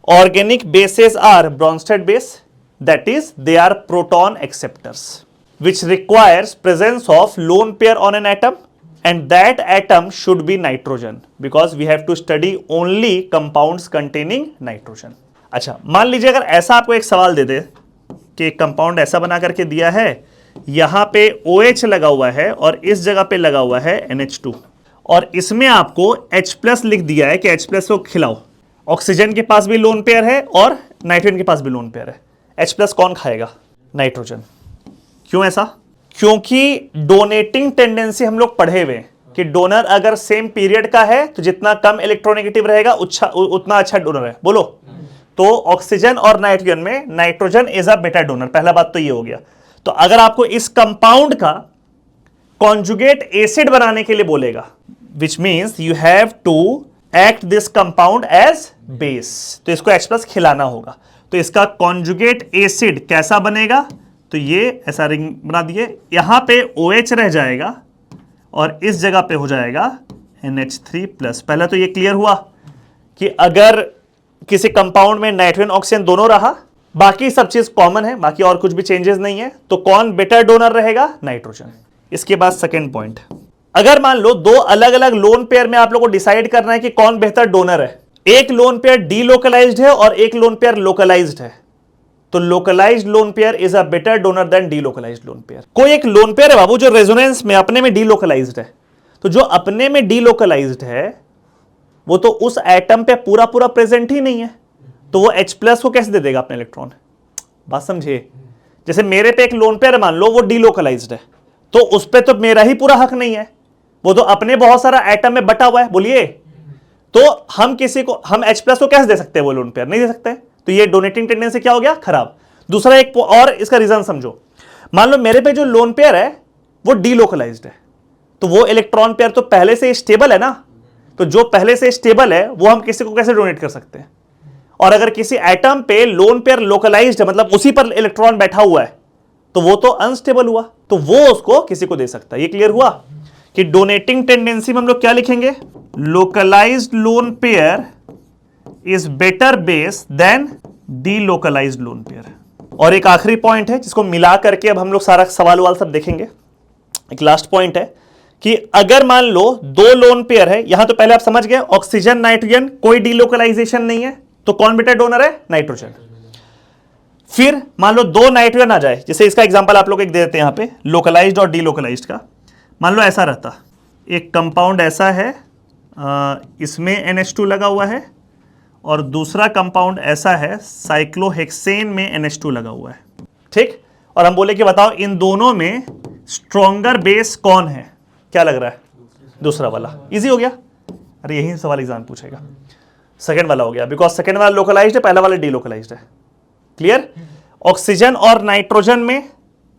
Organic bases are Bronsted base, that is, they are proton acceptors, which requires presence of lone pair on an atom, and that atom should be nitrogen, because we have to study only compounds containing nitrogen. अच्छा, मान लीजिए अगर ऐसा आपको एक सवाल दे दे कि compound ऐसा बना करके दिया है, यहां पे OH लगा हुआ है और इस जगह पे लगा हुआ है NH2, और इसमें आपको H+ लिख दिया है कि H+ को खिलाओ। ऑक्सीजन के पास भी लोन पेयर है और नाइट्रोजन के पास भी लोन पेयर है। H+ कौन खाएगा? नाइट्रोजन। क्यों ऐसा? क्योंकि डोनेटिंग टेंडेंसी हम लोग पढ़े हुए कि डोनर अगर सेम पीरियड का है तो जितना कम इलेक्ट्रोनेगेटिव रहेगा उतना अच्छा डोनर है। बोलो। तो ऑक्सीजन और नाइट्रोजन में nitrogen is a better donor. पहला बात तो ये हो गया। तो अगर आपको इस कंपाउंड का कॉन्जुगेट एसिड बनाने के लिए बोलेगा, which means you have to act this compound as base, तो इसको H+ खिलाना होगा। तो इसका कॉन्जुगेट एसिड कैसा बनेगा? तो ये ऐसा रिंग बना दिए, यहां पे OH रह जाएगा और इस जगह पे हो जाएगा NH3+। पहले तो ये क्लियर हुआ कि अगर किसी कंपाउंड में नाइट्रोजन ऑक्सीजन दोनों रहा, बाकी सब चीज कॉमन है, बाकी और कुछ भी चेंजेस नहीं है, तो कौन बेटर डोनर रहेगा? नाइट्रोजन। इसके बाद सेकेंड पॉइंट, अगर मान लो दो अलग अलग लोन पेयर में आप लोगों को डिसाइड करना है कि कौन बेहतर डोनर है। एक लोन पेयर डीलोकलाइज्ड है और एक लोन पेयर लोकलाइज्ड है, तो localized lone pair is a better donor than delocalized lone pair. कोई एक लोन पेयर है बाबू जो रेजोनेंस में अपने में डीलोकलाइज्ड है, तो जो अपने में डीलोकलाइज्ड है वो तो उस एटम पे पूरा पूरा प्रेजेंट ही नहीं है, तो वो H+ को कैसे दे देगा अपने इलेक्ट्रॉन? बात समझिए। जैसे मेरे पे एक लोन पेयर मान लो वो डीलोकलाइज्ड है, तो उस पे तो मेरा ही पूरा हक नहीं है, वो तो अपने बहुत सारा एटम में बटा हुआ है। बोलिए, तो हम किसी को हम H+ को कैसे दे सकते हैं? वो लोन पेयर नहीं दे सकते। तो ये डोनेटिंग टेंडेंसी क्या हो गया? खराब। दूसरा एक और इसका रीजन समझो, मान लो मेरे पे जो लोन पेयर है वो डीलोकलाइज्ड है, तो वो इलेक्ट्रॉन पेयर तो पहले से स्टेबल है ना, तो जो पहले से स्टेबल है वो हम किसी को कैसे डोनेट कर सकते हैं? और अगर किसी एटम पे लोन पेयर लोकलाइज्ड है, मतलब उसी पर इलेक्ट्रॉन बैठा हुआ है, तो वो तो अनस्टेबल हुआ, तो वो उसको किसी को दे सकता है। ये क्लियर हुआ कि डोनेटिंग टेंडेंसी में हम लोग क्या लिखेंगे? Localized lone pair is better base than delocalized lone pair. और एक आखिरी पॉइंट है जिसको मिला करके अब हम लोग सारा सवाल वाल सब देखेंगे। एक लास्ट पॉइंट है कि अगर मान लो दो लोन पेयर है, यहां तो पहले आप समझ गए ऑक्सीजन नाइट्रोजन कोई डीलोकलाइजेशन नहीं है, तो कौन बेटर डोनर है? नाइट्रोजन। फिर मान लो दो नाइट्रोजन आ जाए, जैसे इसका एग्जांपल आप लोग एक दे देते हैं यहां पे लोकलाइज्ड और डीलोकलाइज्ड का। मान लो ऐसा रहता, एक कंपाउंड ऐसा है, इसमें NH2 लगा हुआ है, और दूसरा कंपाउंड ऐसा है, साइक्लोहेक्सेन में NH2 लगा हुआ है, ठीक। और हम बोले कि बताओ इन दोनों में स्ट्रॉन्गर बेस कौन है? क्या लग रहा है? दूसरा वाला। इजी हो गया। अरे यही सवाल एग्जाम पूछेगा। सेकंड वाला हो गया, बिकॉज सेकंड वाला लोकलाइज्ड है, पहला वाला डीलोकलाइज्ड है। क्लियर? ऑक्सीजन और नाइट्रोजन में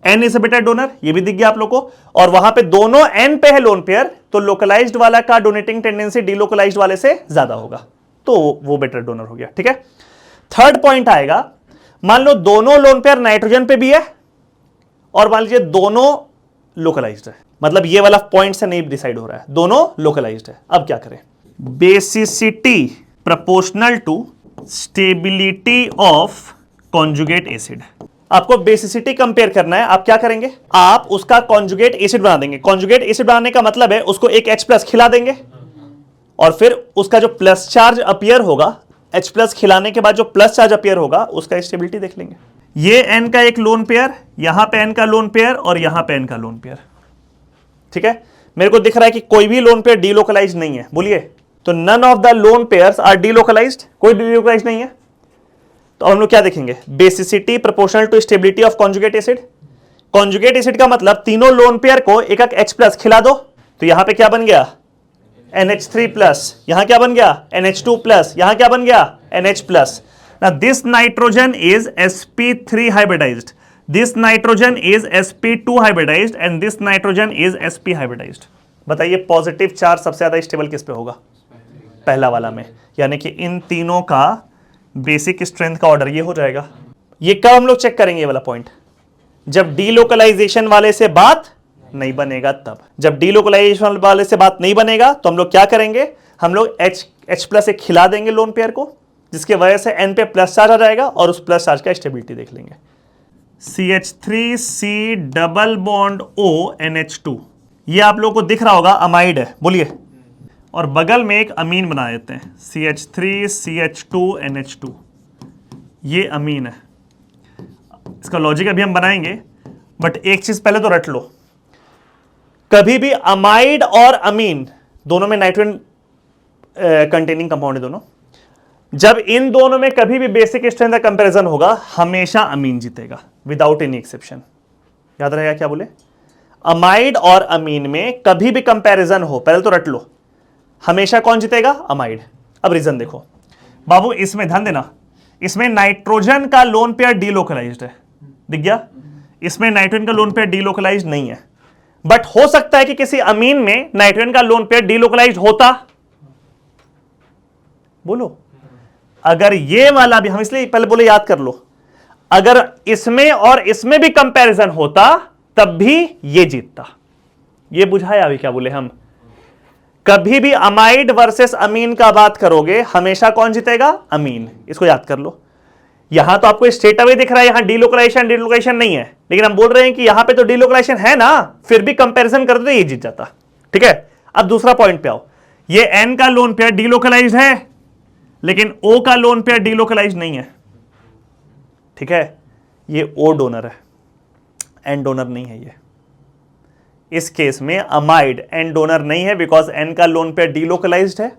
N is a better donor, ये भी दिख गया आप लोग को, और वहां पे दोनों N पे है लोन पेयर, तो लोकलाइज्ड वाला का डोनेटिंग टेंडेंसी डीलोकलाइज्ड वाले से ज्यादा होगा, तो वो बेटर डोनर हो गया। ठीक है। थर्ड पॉइंट आएगा, मान लो दोनों लोन पेयर नाइट्रोजन पे भी है और मान लीजिए दोनों लोकलाइज्ड है, मतलब ये वाला पॉइंट से नहीं डिसाइड हो रहा है, दोनों लोकलाइज्ड है। अब क्या करें? Basicity proportional to stability of conjugate acid. आपको बेसिसिटी कंपेयर करना है। आप क्या करेंगे? आप उसका कॉन्जुगेट एसिड बना देंगे। कॉन्जुगेट एसिड बनाने का मतलब है उसको एक H+ खिला देंगे और फिर उसका जो प्लस चार्ज अपीयर होगा, H+ खिलाने के बाद जो प्लस चार्ज अपीयर होगा उसका स्टेबिलिटी देख लेंगे। ये N का एक लोन पेयर, यहां पे N का लोन पेयर और यहां पे N का लोन पेयर। ठीक है। मेरे को दिख रहा है कि कोई भी लोन पेयर डीलोकलाइज्ड नहीं है। बोलिए, तो none of the lone pairs are delocalized, कोई डीलोकलाइज्ड नहीं है। तो हम लोग क्या देखेंगे? Basicity proportional to stability of conjugate acid. Conjugate acid का मतलब तीनों लोन पेयर को एक एक H+ खिला दो, तो यहां पे क्या बन गया? NH3+, यहां क्या बन गया? NH2+, यहां क्या बन गया? NH+। Now this nitrogen is sp3 hybridized, this nitrogen is sp2 hybridized and this nitrogen is sp hybridized। बताइए पॉजिटिव चार्ज सबसे ज्यादा स्टेबल किस पे होगा? पहला वाला में, यानी कि इन तीनों का बेसिक स्ट्रेंथ का ऑर्डर ये हो जाएगा। ये कब हम लोग चेक करेंगे? ये वाला पॉइंट जब डीलोकलाइजेशन वाले से बात नहीं बनेगा तब। जब डीलोकलाइजेशन वाले से बात नहीं बनेगा तो हम लोग क्या करेंगे? हम लोग H+ एक खिला देंगे लोन पेयर को, जिसके वजह से N पे प्लस चार्ज आ जाएगा और उस प्लस चार्ज का स्टेबिलिटी देख लेंगे। CH3C double bond O NH2, ये आप लोगों को दिख रहा होगा अमाइड है, बोलिए, और बगल में एक अमीन बना देते हैं CH3CH2 NH2, ये अमीन है। इसका लॉजिक अभी हम बनाएंगे, बट एक चीज पहले तो रट लो, कभी भी अमाइड और अमीन दोनों में नाइट्रोजन कंटेनिंग कंपाउंड है दोनों, जब इन दोनों में कभी भी बेसिक स्ट्रेंथ का कंपैरिजन होगा हमेशा अमीन जीतेगा विदाउट एनी एक्सेप्शन। याद रहेगा क्या बोले? अमाइड और अमीन में कभी भी कंपैरिजन हो, पहले तो रट लो, हमेशा कौन जीतेगा? अमाइड। अब रीजन देखो बाबू, इसमें ध्यान देना, इसमें नाइट्रोजन का लोन पेयर डीलोकलाइज्ड है, दिख गया? इसमें नाइट्रोजन का लोन पेयर डीलोकलाइज्ड नहीं है, बट हो सकता है कि किसी अमीन में नाइट्रोजन का लोन पेयर डीलोकलाइज्ड होता। बोलो, अगर ये वाला भी, हम इसलिए पहले बोले याद कर लो, अगर इसमें और इसमें भी कंपैरिजन होता तब भी ये जीतता। ये बुझाया अभी क्या बोले हम? कभी भी अमाइड वर्सेस अमीन का बात करोगे हमेशा कौन जीतेगा? अमीन। इसको याद कर लो। यहां तो आपको स्ट्रेट अवे दिख रहा है, यहां डीलोकलाइजेशन नहीं है, लेकिन हम बोल रहे हैं कि यहां पे तो डीलोकलाइजेशन है ना, फिर भी कंपैरिजन करते तो ये जीत जाता। ठीक है, अब दूसरा पॉइंट पे आओ। ये एन का लोन पेयर डीलोकलाइज्ड है, लेकिन ओ का लोन पेयर डीलोकलाइज्ड नहीं है। ठीक है, ये ओ डोनर है, एन डोनर नहीं है। ये इस केस में अमाइड एन डोनर नहीं है, बिकॉज एन का लोन पेयर डीलोकलाइज्ड है,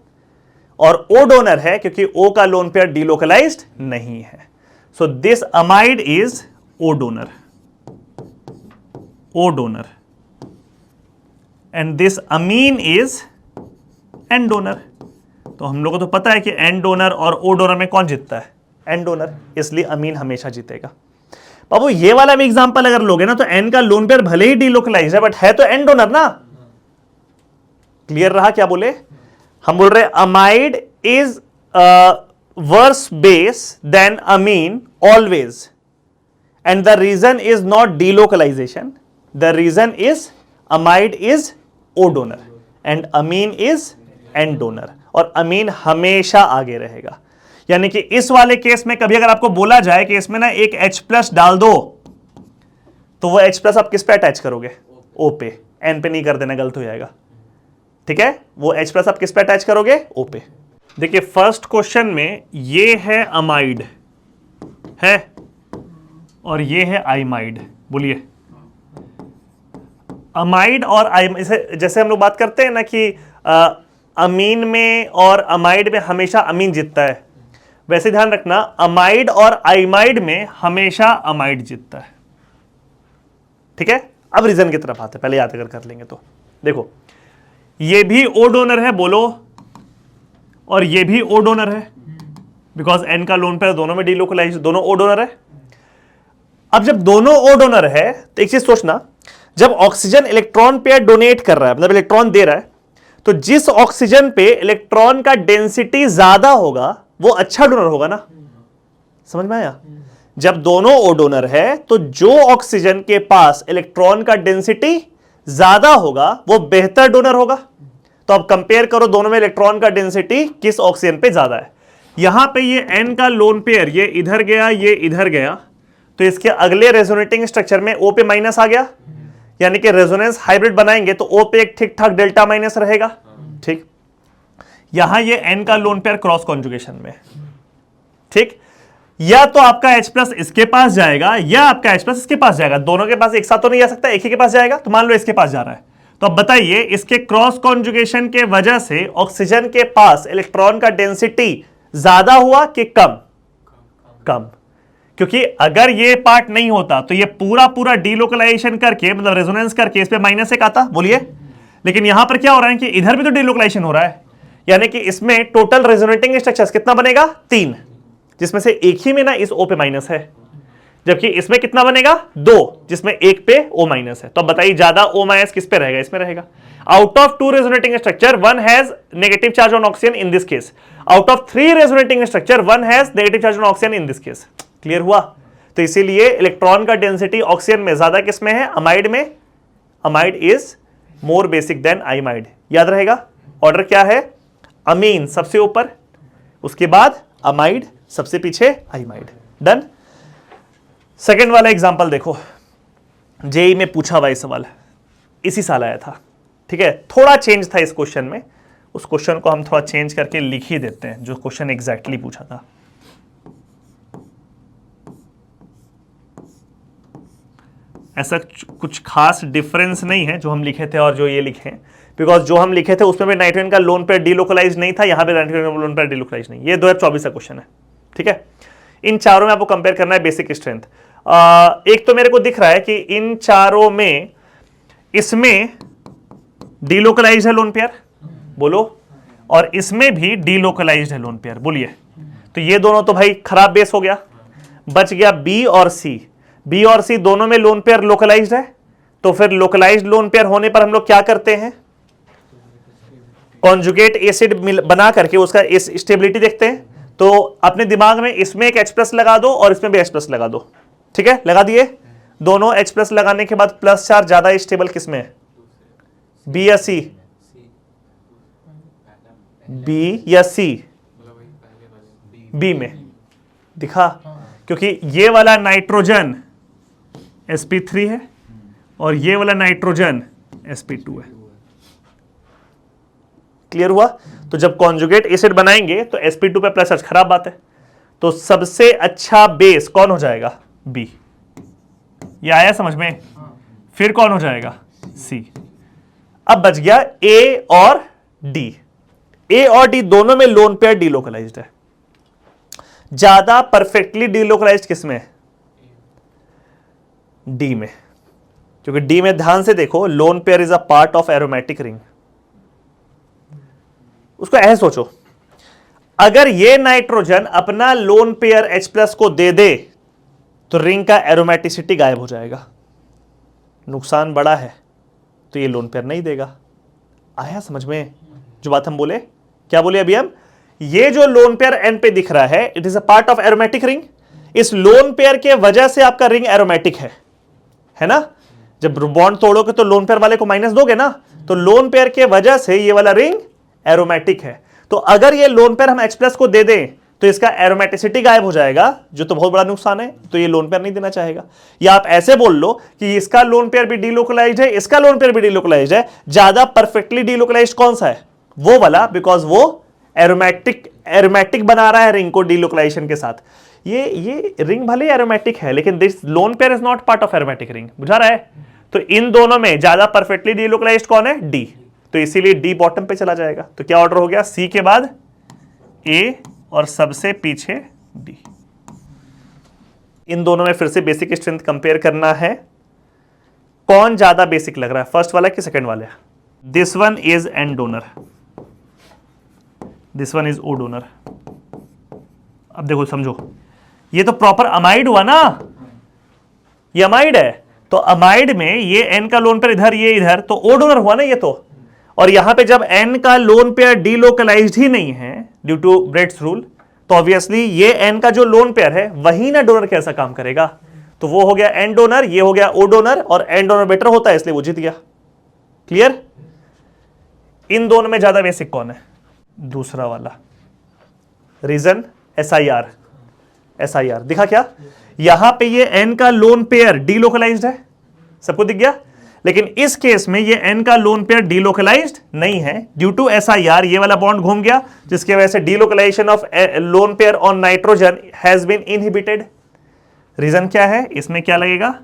और ओ डोनर है क्योंकि ओ का लोन पेयर डीलोकलाइज्ड नहीं है। So this amide is O donor, O donor, and this amine is N donor. तो हम लोगों को तो पता है कि एन डोनर और ओ डोनर में कौन जीतता है? एन डोनर, इसलिए अमीन हमेशा जीतेगा। बाबू ये वाला भी एग्जांपल अगर लोगे ना, तो एन का लोन पेयर भले ही डीलोकलाइज है, बट है तो एन डोनर ना। क्लियर रहा क्या बोले? हम बोल रहे amide is worse base than amine always, and the reason is not delocalization, the reason is amide is O donor and amine is N donor, और अमीन हमेशा आगे रहेगा। यानी कि इस वाले केस में कभी अगर आपको बोला जाए कि इसमें ना एक H+ डाल दो, तो वो H+ आप किस पे अटैच करोगे? O पे, N पे नहीं कर देना, गलत हो जाएगा। ठीक है, वो H+ आप किस पे अटैच करोगे? O पे। देखिए फर्स्ट क्वेश्चन में ये है अमाइड है और ये है आइमाइड। बोलिए, अमाइड और जैसे हम लोग बात करते हैं ना कि अमीन में और अमाइड में हमेशा अमीन जीतता है, वैसे ध्यान रखना अमाइड और आइमाइड में हमेशा अमाइड जीतता है। ठीक है, अब रीजन की तरफ आते हैं, पहले याद अगर कर लेंगे तो देखो, ये भी ओ डोनर है बोलो, और ये भी ओ डोनर है, बिकॉज एन का लोन पेयर दोनों में डीलोकलाइज, दोनों ओ डोनर है। अब जब दोनों ओ डोनर है तो एक चीज सोचना, जब ऑक्सीजन इलेक्ट्रॉन पेयर डोनेट कर रहा है, मतलब इलेक्ट्रॉन दे रहा है, तो जिस ऑक्सीजन पे इलेक्ट्रॉन का डेंसिटी ज्यादा होगा वो अच्छा डोनर होगा ना। समझ में आया? जब दोनों ओ डोनर है तो जो ऑक्सीजन के पास इलेक्ट्रॉन का डेंसिटी ज्यादा होगा वो बेहतर डोनर होगा। तो अब कंपेयर करो दोनों में इलेक्ट्रॉन का डेंसिटी किस ऑक्सीजन पे ज्यादा है। यहां पे ये एन का लोन पेयर ये इधर गया, ये इधर गया, तो इसके अगले रेजोनेटिंग स्ट्रक्चर में ओ पे माइनस आ गया, यानी कि रेजोनेंस हाइब्रिड बनाएंगे तो ओ पे एक ठीक ठाक डेल्टा माइनस रहेगा। ठीक, यहां ये एन का लोन पेयर क्रॉस कॉन्जुगेशन में, ठीक, या तो आपका H+ इसके पास जाएगा या आपका H+ इसके पास जाएगा, दोनों के पास एक साथ तो नहीं जा सकता, एक ही के पास जाएगा। तो मान लो इसके पास जा रहा है, तो अब बताइए इसके क्रॉस कॉन्जुगेशन के वजह से ऑक्सीजन के पास इलेक्ट्रॉन का डेंसिटी ज्यादा हुआ कि कम? कम, क्योंकि अगर ये पार्ट नहीं होता तो ये पूरा डीलोकलाइजेशन करके, मतलब रेजोनेंस करके इस पे -1 आता। बोलिए, लेकिन यहां पर क्या हो रहा है कि इधर भी तो डीलोकलाइजेशन हो रहा है, यानी कि इसमें टोटल रेजोनेटिंग स्ट्रक्चर्स कितना बनेगा? 3, जिसमें से एक ही में ना इस O पे माइनस है, जबकि इसमें कितना बनेगा? 2, जिसमें एक पे O माइनस है। तो अब बताइए ज्यादा O माइनस किस पे रहेगा? इसमें रहेगा। Out of 2 resonating structure 1 has negative charge on oxygen in this case, out of 3 resonating structure 1 has negative charge on oxygen in this case. Clear हुआ? तो इसीलिए इलेक्ट्रॉन का डेंसिटी ऑक्सीजन में ज्यादा किसमें है? अमाइड में। Amide is more basic than imide. याद रहेगा, ऑर्डर क्या है? अमीन सबसे ऊपर, उसके बाद अमाइड, सबसे पीछे आइमाइड। डन। सेकेंड वाला एग्जाम्पल देखो, जेई में पूछा हुआ सवाल, इसी साल आया था, ठीक है। थोड़ा चेंज था इस क्वेश्चन में, उस क्वेश्चन को हम थोड़ा चेंज करके लिख ही देते हैं जो क्वेश्चन एग्जैक्टली पूछा था। ऐसा कुछ खास डिफरेंस नहीं है जो हम लिखे थे और जो ये लिखे, बिकॉज जो हम लिखे थे उसमें भी नाइट्रोजन का लोन पेयर डीलोकलाइज नहीं था, यहां पे नाइट्रोजन का लोन पेयर डीलोकलाइज नहीं। ये 2024 का क्वेश्चन है, ठीक है। इन चारों में आपको कंपेयर करना है बेसिक स्ट्रेंथ। एक तो मेरे को दिख रहा है कि इन चारों में इसमें डीलोकलाइज है लोन पेयर, बोलो, और इसमें भी डीलोकलाइज है लोन पेयर, बोलिए। तो ये दोनों तो भाई खराब बेस हो गया, बच गया बी और सी। बी और सी दोनों में लोन पेयर लोकलाइज्ड है, तो फिर लोकलाइज्ड लोन पेयर होने पर हम लोग क्या करते हैं, कॉन्जुगेट एसिड बना करके उसका स्टेबिलिटी देखते हैं। तो अपने दिमाग में इसमें एक H+ लगा दो और इसमें भी H+ लगा दो, ठीक है, लगा दिए। दोनों H+ लगाने के बाद प्लस चार्ज ज्यादा स्टेबल किसमें है, बी या सी, बी या सी, बी में दिखा, क्योंकि ये वाला नाइट्रोजन sp3 है और ये वाला नाइट्रोजन sp2 है। क्लियर हुआ। तो जब कॉन्जुगेट एसिड बनाएंगे तो sp2 पे प्लस चार्ज, खराब बात है। तो सबसे अच्छा बेस कौन हो जाएगा, बी। ये आया समझ में। फिर कौन हो जाएगा, सी। अब बच गया ए और डी। ए और डी दोनों में लोन पेयर डीलोकलाइज्ड है। ज्यादा परफेक्टली डीलोकलाइज्ड किसमें है, डी में, क्योंकि डी में ध्यान से देखो loan pair is a part of aromatic ring. उसको ऐसे सोचो, अगर ये नाइट्रोजन अपना लोन पेयर H+ को दे दे तो रिंग का एरोमेटिसिटी गायब हो जाएगा, नुकसान बड़ा है। तो ये लोन पेयर नहीं देगा। आया समझ में जो बात हम बोले, क्या बोले अभी हम, ये जो लोन पेयर एन पे दिख रहा है it is a part of aromatic ring. इस लोन पेयर के वजह से आपका रिंग एरोमेटिक है ना। जब बॉन्ड तोड़ोगे तो लोन पेयर वाले को माइनस दोगे ना, तो लोन पेयर के वजह से ये वाला रिंग एरोमेटिक है। तो अगर ये लोन पेयर हम H+ को दे दें तो इसका एरोमेटिसिटी गायब हो जाएगा, जो तो बहुत बड़ा नुकसान है। तो ये लोन पेयर नहीं देना चाहेगा। या आप ऐसे बोल लो कि इसका लोन पेयर भी डीलोकलाइज्ड है, इसका लोन पेयर भी डीलोकलाइज्ड है। ज्यादा परफेक्टली डीलोकलाइज्ड कौन सा है, वो वाला, बिकॉज वो एरोमेटिक बना रहा है रिंग को डीलोकलाइजेशन के साथ। ये रिंग भले एरोमेटिक है लेकिन this loan pair is not part of aromatic ring, बुझा रहा है। तो इन दोनों में ज्यादा परफेक्टली डीलोकलाइज्ड कौन है, डी। तो इसीलिए डी बॉटम पे चला जाएगा। तो क्या ऑर्डर हो गया, सी के बाद ए और सबसे पीछे डी। इन दोनों में फिर से बेसिक स्ट्रेंथ कंपेयर करना है। कौन ज्यादा बेसिक लग रहा है, फर्स्ट वाला कि सेकंड वाला। This one is N donor, this one is O donor. अब देखो समझो, ये तो प्रॉपर अमाइड हुआ ना, ये अमाइड है। तो अमाइड में ये एन का लोन पेयर इधर, ये इधर, तो ओ डोनर हुआ ना ये तो। और यहां पे जब एन का लोन पेयर डीलोकलाइज्ड ही नहीं है ड्यू टू ब्रेड्स रूल, तो ऑब्वियसली ये एन का जो लोन पेयर है वही ना डोनर कैसा काम करेगा। तो वो हो गया एन डोनर, ये हो गया ओ डोनर, और एन डोनर बेटर होता है इसलिए वो जीत गया। क्लियर। इन दोनों में ज्यादा बेसिक कौन है, दूसरा वाला। रीजन SIR दिखा क्या, यहां पे ये एन का लोन पेयर डीलोकलाइज्ड है, सबको दिख गया। लेकिन इस केस में ये एन का लोन पेयर डीलोकलाइज्ड नहीं है ड्यू टू SIR। ये वाला बॉन्ड घूम गया जिसकी वजह से delocalization of lone pair on nitrogen has been inhibited. Reason क्या है, इसमें क्या लगेगा,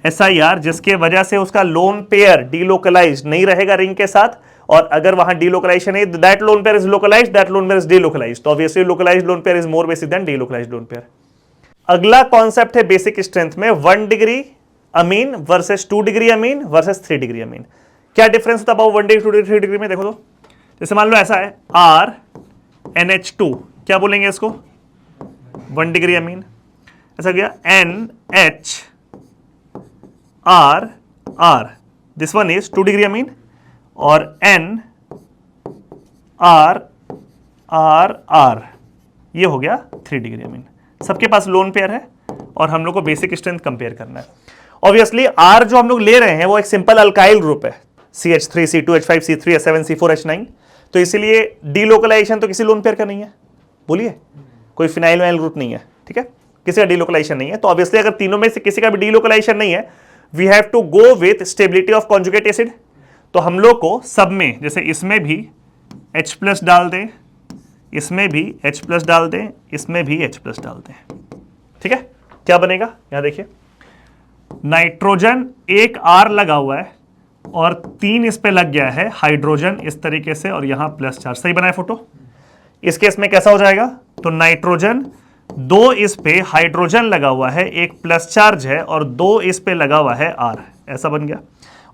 SIR, जिसके वजह से उसका लोन पेयर डीलोकलाइज्ड नहीं रहेगा रिंग के साथ। और अगर वहां डीलोकलाइजेशन है, that lone pair is localized, that lone pair is delocalized. तो obviously localized lone pair is more basic than delocalized lone pair. अगला कॉन्सेप्ट है बेसिक स्ट्रेंथ में 1 degree amine versus 2 degree amine versus 3 degree amine. क्या difference होता है 1 degree 2 degree 3 degree में, देखो तो। जैसे मान लो ऐसा है RNH2, क्या बोलेंगे इसको, 1 डिग्री अमीन। ऐसा गया NHRR, this one is 2 degree अमीन। और NRRR, ये हो गया 3 डिग्री अमीन। सबके पास लोन पेयर है और हम लोग को बेसिक स्ट्रेंथ कंपेयर करना है। ऑब्वियसली R जो हम लोग ले रहे हैं वो एक सिंपल अल्काइल ग्रुप है, CH3 C2H5 C3 H7 C4 H9। तो इसीलिए डीलोकलाइजेशन तो किसी लोन पेयर का नहीं है, बोलिए। कोई फिनाइल वाइल ग्रुप नहीं है, ठीक है, किसी का डीलोकलाइजेशन नहीं है। तो ऑब्वियसली अगर तीनों में से किसी का भी डीलोकलाइजेशन नहीं है, we have to go with stability of conjugate acid. तो हम लोग को सब में, जैसे इसमें भी H+ डाल दें, इसमें भी H+ डाल दें, इसमें भी H+ डाल दें, ठीक है, क्या बनेगा? यहां देखिए, नाइट्रोजन एक R लगा हुआ है और 3 इस पे लग गया है हाइड्रोजन इस तरीके से, और यहां +4। सही बनाया फोटो? इस केस में कैसा हो जाएगा? तो नाइट्रोजन 2 इस पे हाइड्रोजन लगा हुआ है, एक प्लस चार्ज है, और 2 इस पे लगा हुआ है R, ऐसा बन गया।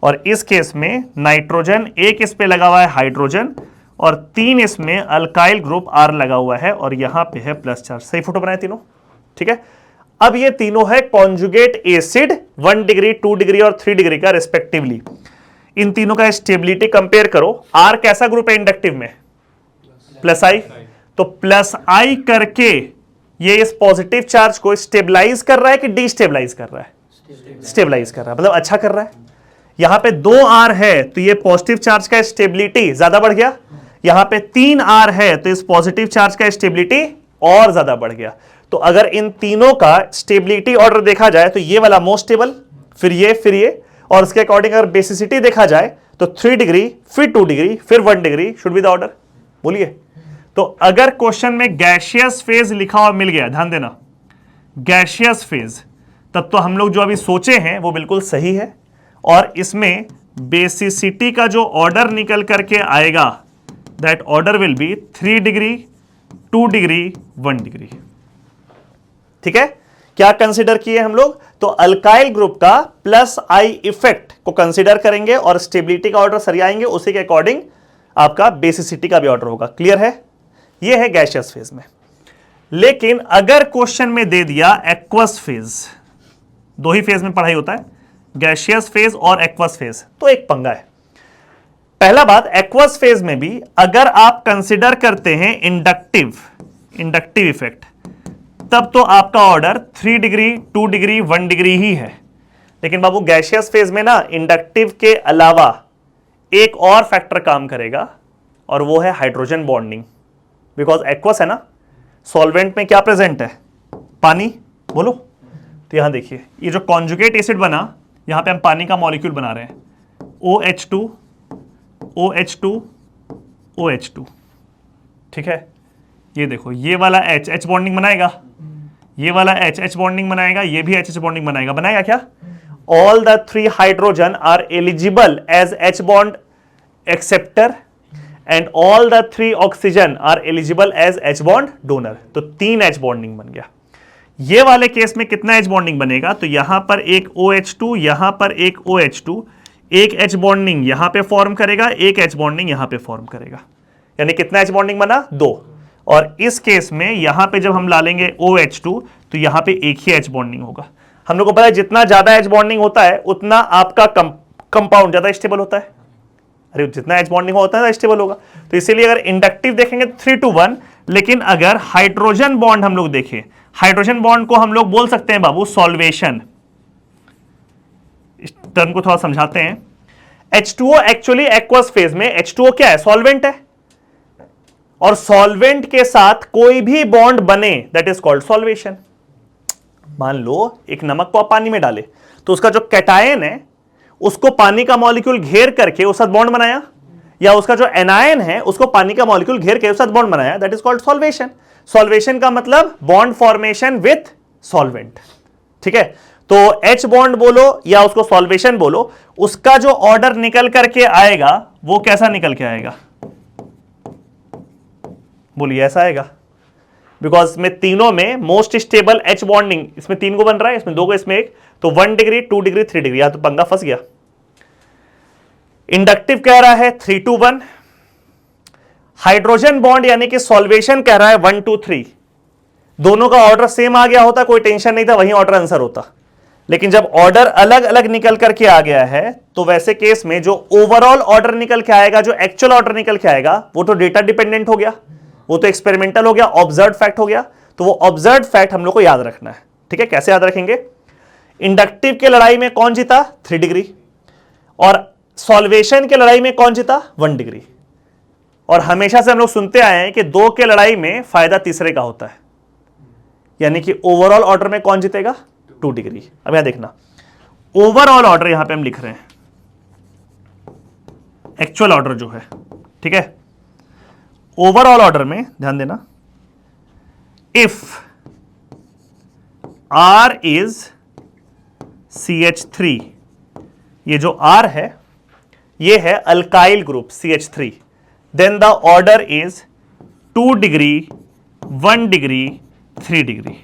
और इस केस में नाइट्रोजन एक इस पे लगा हुआ है हाइड्रोजन, और 3 इसमें अल्काइल ग्रुप R लगा हुआ है, और यहां पे है +4। सही फोटो बनाए तीनों, ठीक है। अब ये तीनों है कॉन्जुगेट एसिड 1 डिग्री, 2 डिग्री और 3 डिग्री का रिस्पेक्टिवली। इन तीनों का स्टेबिलिटी कंपेयर करो। R कैसा ग्रुप है इंडक्टिव में? +I। तो +I करके ये इस पॉजिटिव चार्ज को स्टेबलाइज कर रहा है कि डिस्टेबलाइज कर रहा है? स्टेबलाइज कर रहा है, मतलब अच्छा कर रहा है। यहां पे 2R है तो ये पॉजिटिव चार्ज का स्टेबिलिटी ज्यादा बढ़ गया, यहां पे 3R है तो इस पॉजिटिव चार्ज का स्टेबिलिटी और ज्यादा बढ़ गया। तो अगर इन तीनों का स्टेबिलिटी ऑर्डर देखा जाए तो ये वाला मोस्ट स्टेबल, फिर ये, और उसके अकॉर्डिंग अगर बेसिसिटी देखा जाए तो 3 डिग्री, फिर 2 डिग्री, फिर 1 degree should be the order. बोलिए, तो अगर क्वेश्चन में गैसियस फेज लिखा हुआ मिल गया, ध्यान देना, गैसियस फेज, तब तो हम लोग जो अभी सोचे हैं वो बिल्कुल सही है। और इसमें बेसिसिटी का जो ऑर्डर निकल करके आएगा, that order will be 3 degree, 2 degree, 1 degree, ठीक है। क्या कंसीडर किए हम लोग? तो अल्काइल ग्रुप का +I इफेक्ट को कंसीडर करेंगे और स्टेबिलिटी का ऑर्डर सरियाएंगे, उसी के अकॉर्डिंग आपका बेसिसिटी का भी ऑर्डर होगा। क्लियर है? ये है गैसियस फेज में। लेकिन अगर क्वेश्चन में दे दिया एक्वस फेज, 2 ही फेज में पढ़ाई होता है, गैसियस फेज और एक्वस फेज, तो एक पंगा है। पहला बात, एक्वस फेज में भी अगर आप कंसीडर करते हैं इंडक्टिव इफेक्ट, तब तो आपका ऑर्डर 3 डिग्री, 2 डिग्री, 1 डिग्री ही है। लेकिन बाबू गैसियस फेज में ना इंडक्टिव के अलावा एक और फैक्टर काम करेगा, और वो है हाइड्रोजन बॉन्डिंग। बिकॉज एक्वस है ना, सॉल्वेंट में क्या प्रेजेंट है? पानी। बोलो, तो यहां देखिए, ये जो कॉन्जुगेट एसिड बना, यहां पे हम पानी का मॉलिक्यूल बना रहे हैं, OH2, OH2, OH2, ठीक है। ये देखो, ये वाला H बॉन्डिंग बनाएगा, ये वाला H बॉन्डिंग बनाएगा, ये भी H बॉन्डिंग बनाएगा क्या? All the 3 hydrogen are eligible as H bond acceptor and all the 3 oxygen are eligible as H bond donor। तो 3 H बॉन्डिंग बन गया। ये वाले केस में कितना H बॉन्डिंग बनेगा? तो यहां पर एक OH2, यहां पर एक OH2, एक H बॉन्डिंग यहां पे फॉर्म करेगा, एक H बॉन्डिंग यहां पे फॉर्म करेगा, यानी कितना H बॉन्डिंग बना? 2। और इस केस में यहां पे जब हम डालेंगे OH2 तो यहां पे एक ही H बॉन्डिंग होगा। हम लोग को पता है जितना ज्यादा H बॉन्डिंग होता है उतना आपका कंपाउंड ज्यादा स्टेबल होता है। अरे जितना H बॉन्डिंग होता है स्टेबल होगा। तो इसीलिए अगर इंडक्टिव देखेंगे 3:1, लेकिन अगर हाइड्रोजन बॉन्ड हम लोग देखें, हाइड्रोजन बॉन्ड को हम लोग बोल सकते हैं बाबू सॉल्वेशन। इस टर्म को थोड़ा समझाते हैं। H2O एक्चुअली एक्वस फेज में H2O क्या है? सॉल्वेंट है, और सॉल्वेंट के साथ कोई भी बॉन्ड बने दैट इज कॉल्ड सॉल्वेशन। मान लो एक नमक को आप पानी में डाले तो उसका जो कैटायन है उसको पानी का मॉलिक्यूल घेर करके उस साथ बॉन्ड बनाया, या उसका जो एनायन है उसको पानी का मॉलिक्यूल घेर के उस साथ बॉन्ड बनाया, that is called solvation. Solvation का मतलब बॉन्ड फॉर्मेशन विथ सॉल्वेंट, ठीक है। तो H बॉन्ड बोलो या उसको सॉल्वेशन बोलो, उसका जो ऑर्डर निकल करके आएगा वो कैसा निकल के आएगा? बोलिए, ऐसा आएगा। बिकॉज में तीनों में मोस्ट स्टेबल H बॉन्डिंग, इसमें 3 को बन रहा है, इसमें 2 को, इसमें 1, तो 1 डिग्री, 2 डिग्री, 3 डिग्री, यहां तो पंगा फंस गया। इंडक्टिव कह रहा है 3:1, हाइड्रोजन बॉन्ड यानी कि सॉल्वेशन कह रहा है 1 to 3। दोनों का ऑर्डर सेम आ गया होता, कोई टेंशन नहीं था, वही ऑर्डर आंसर होता। लेकिन जब ऑर्डर अलग अलग निकल करके आ गया है तो वैसे केस में जो ओवरऑल ऑर्डर निकल के आएगा, जो एक्चुअल ऑर्डर निकल के आएगा, वो तो डेटा डिपेंडेंट हो गया, वो तो एक्सपेरिमेंटल हो गया, ऑब्जर्व फैक्ट हो गया। तो वो ऑब्जर्व फैक्ट हम लोग को याद रखना है, ठीक है। कैसे याद रखेंगे? इंडक्टिव के लड़ाई में कौन जीता? 3 डिग्री, और सॉल्वेशन के लड़ाई में कौन जीता? 1 डिग्री। और हमेशा से हम लोग सुनते आए हैं कि 2 के लड़ाई में फायदा तीसरे का होता है, यानी कि ओवरऑल ऑर्डर में कौन जीतेगा? 2 डिग्री। अब यहां देखना, ओवरऑल ऑर्डर यहां पे हम लिख रहे हैं, एक्चुअल ऑर्डर जो है, ठीक है। ओवरऑल ऑर्डर में ध्यान देना, इफ R इज CH3, ये जो R है ये है alkyl group CH3, then the order is 2 degree, 1 degree, 3 degree,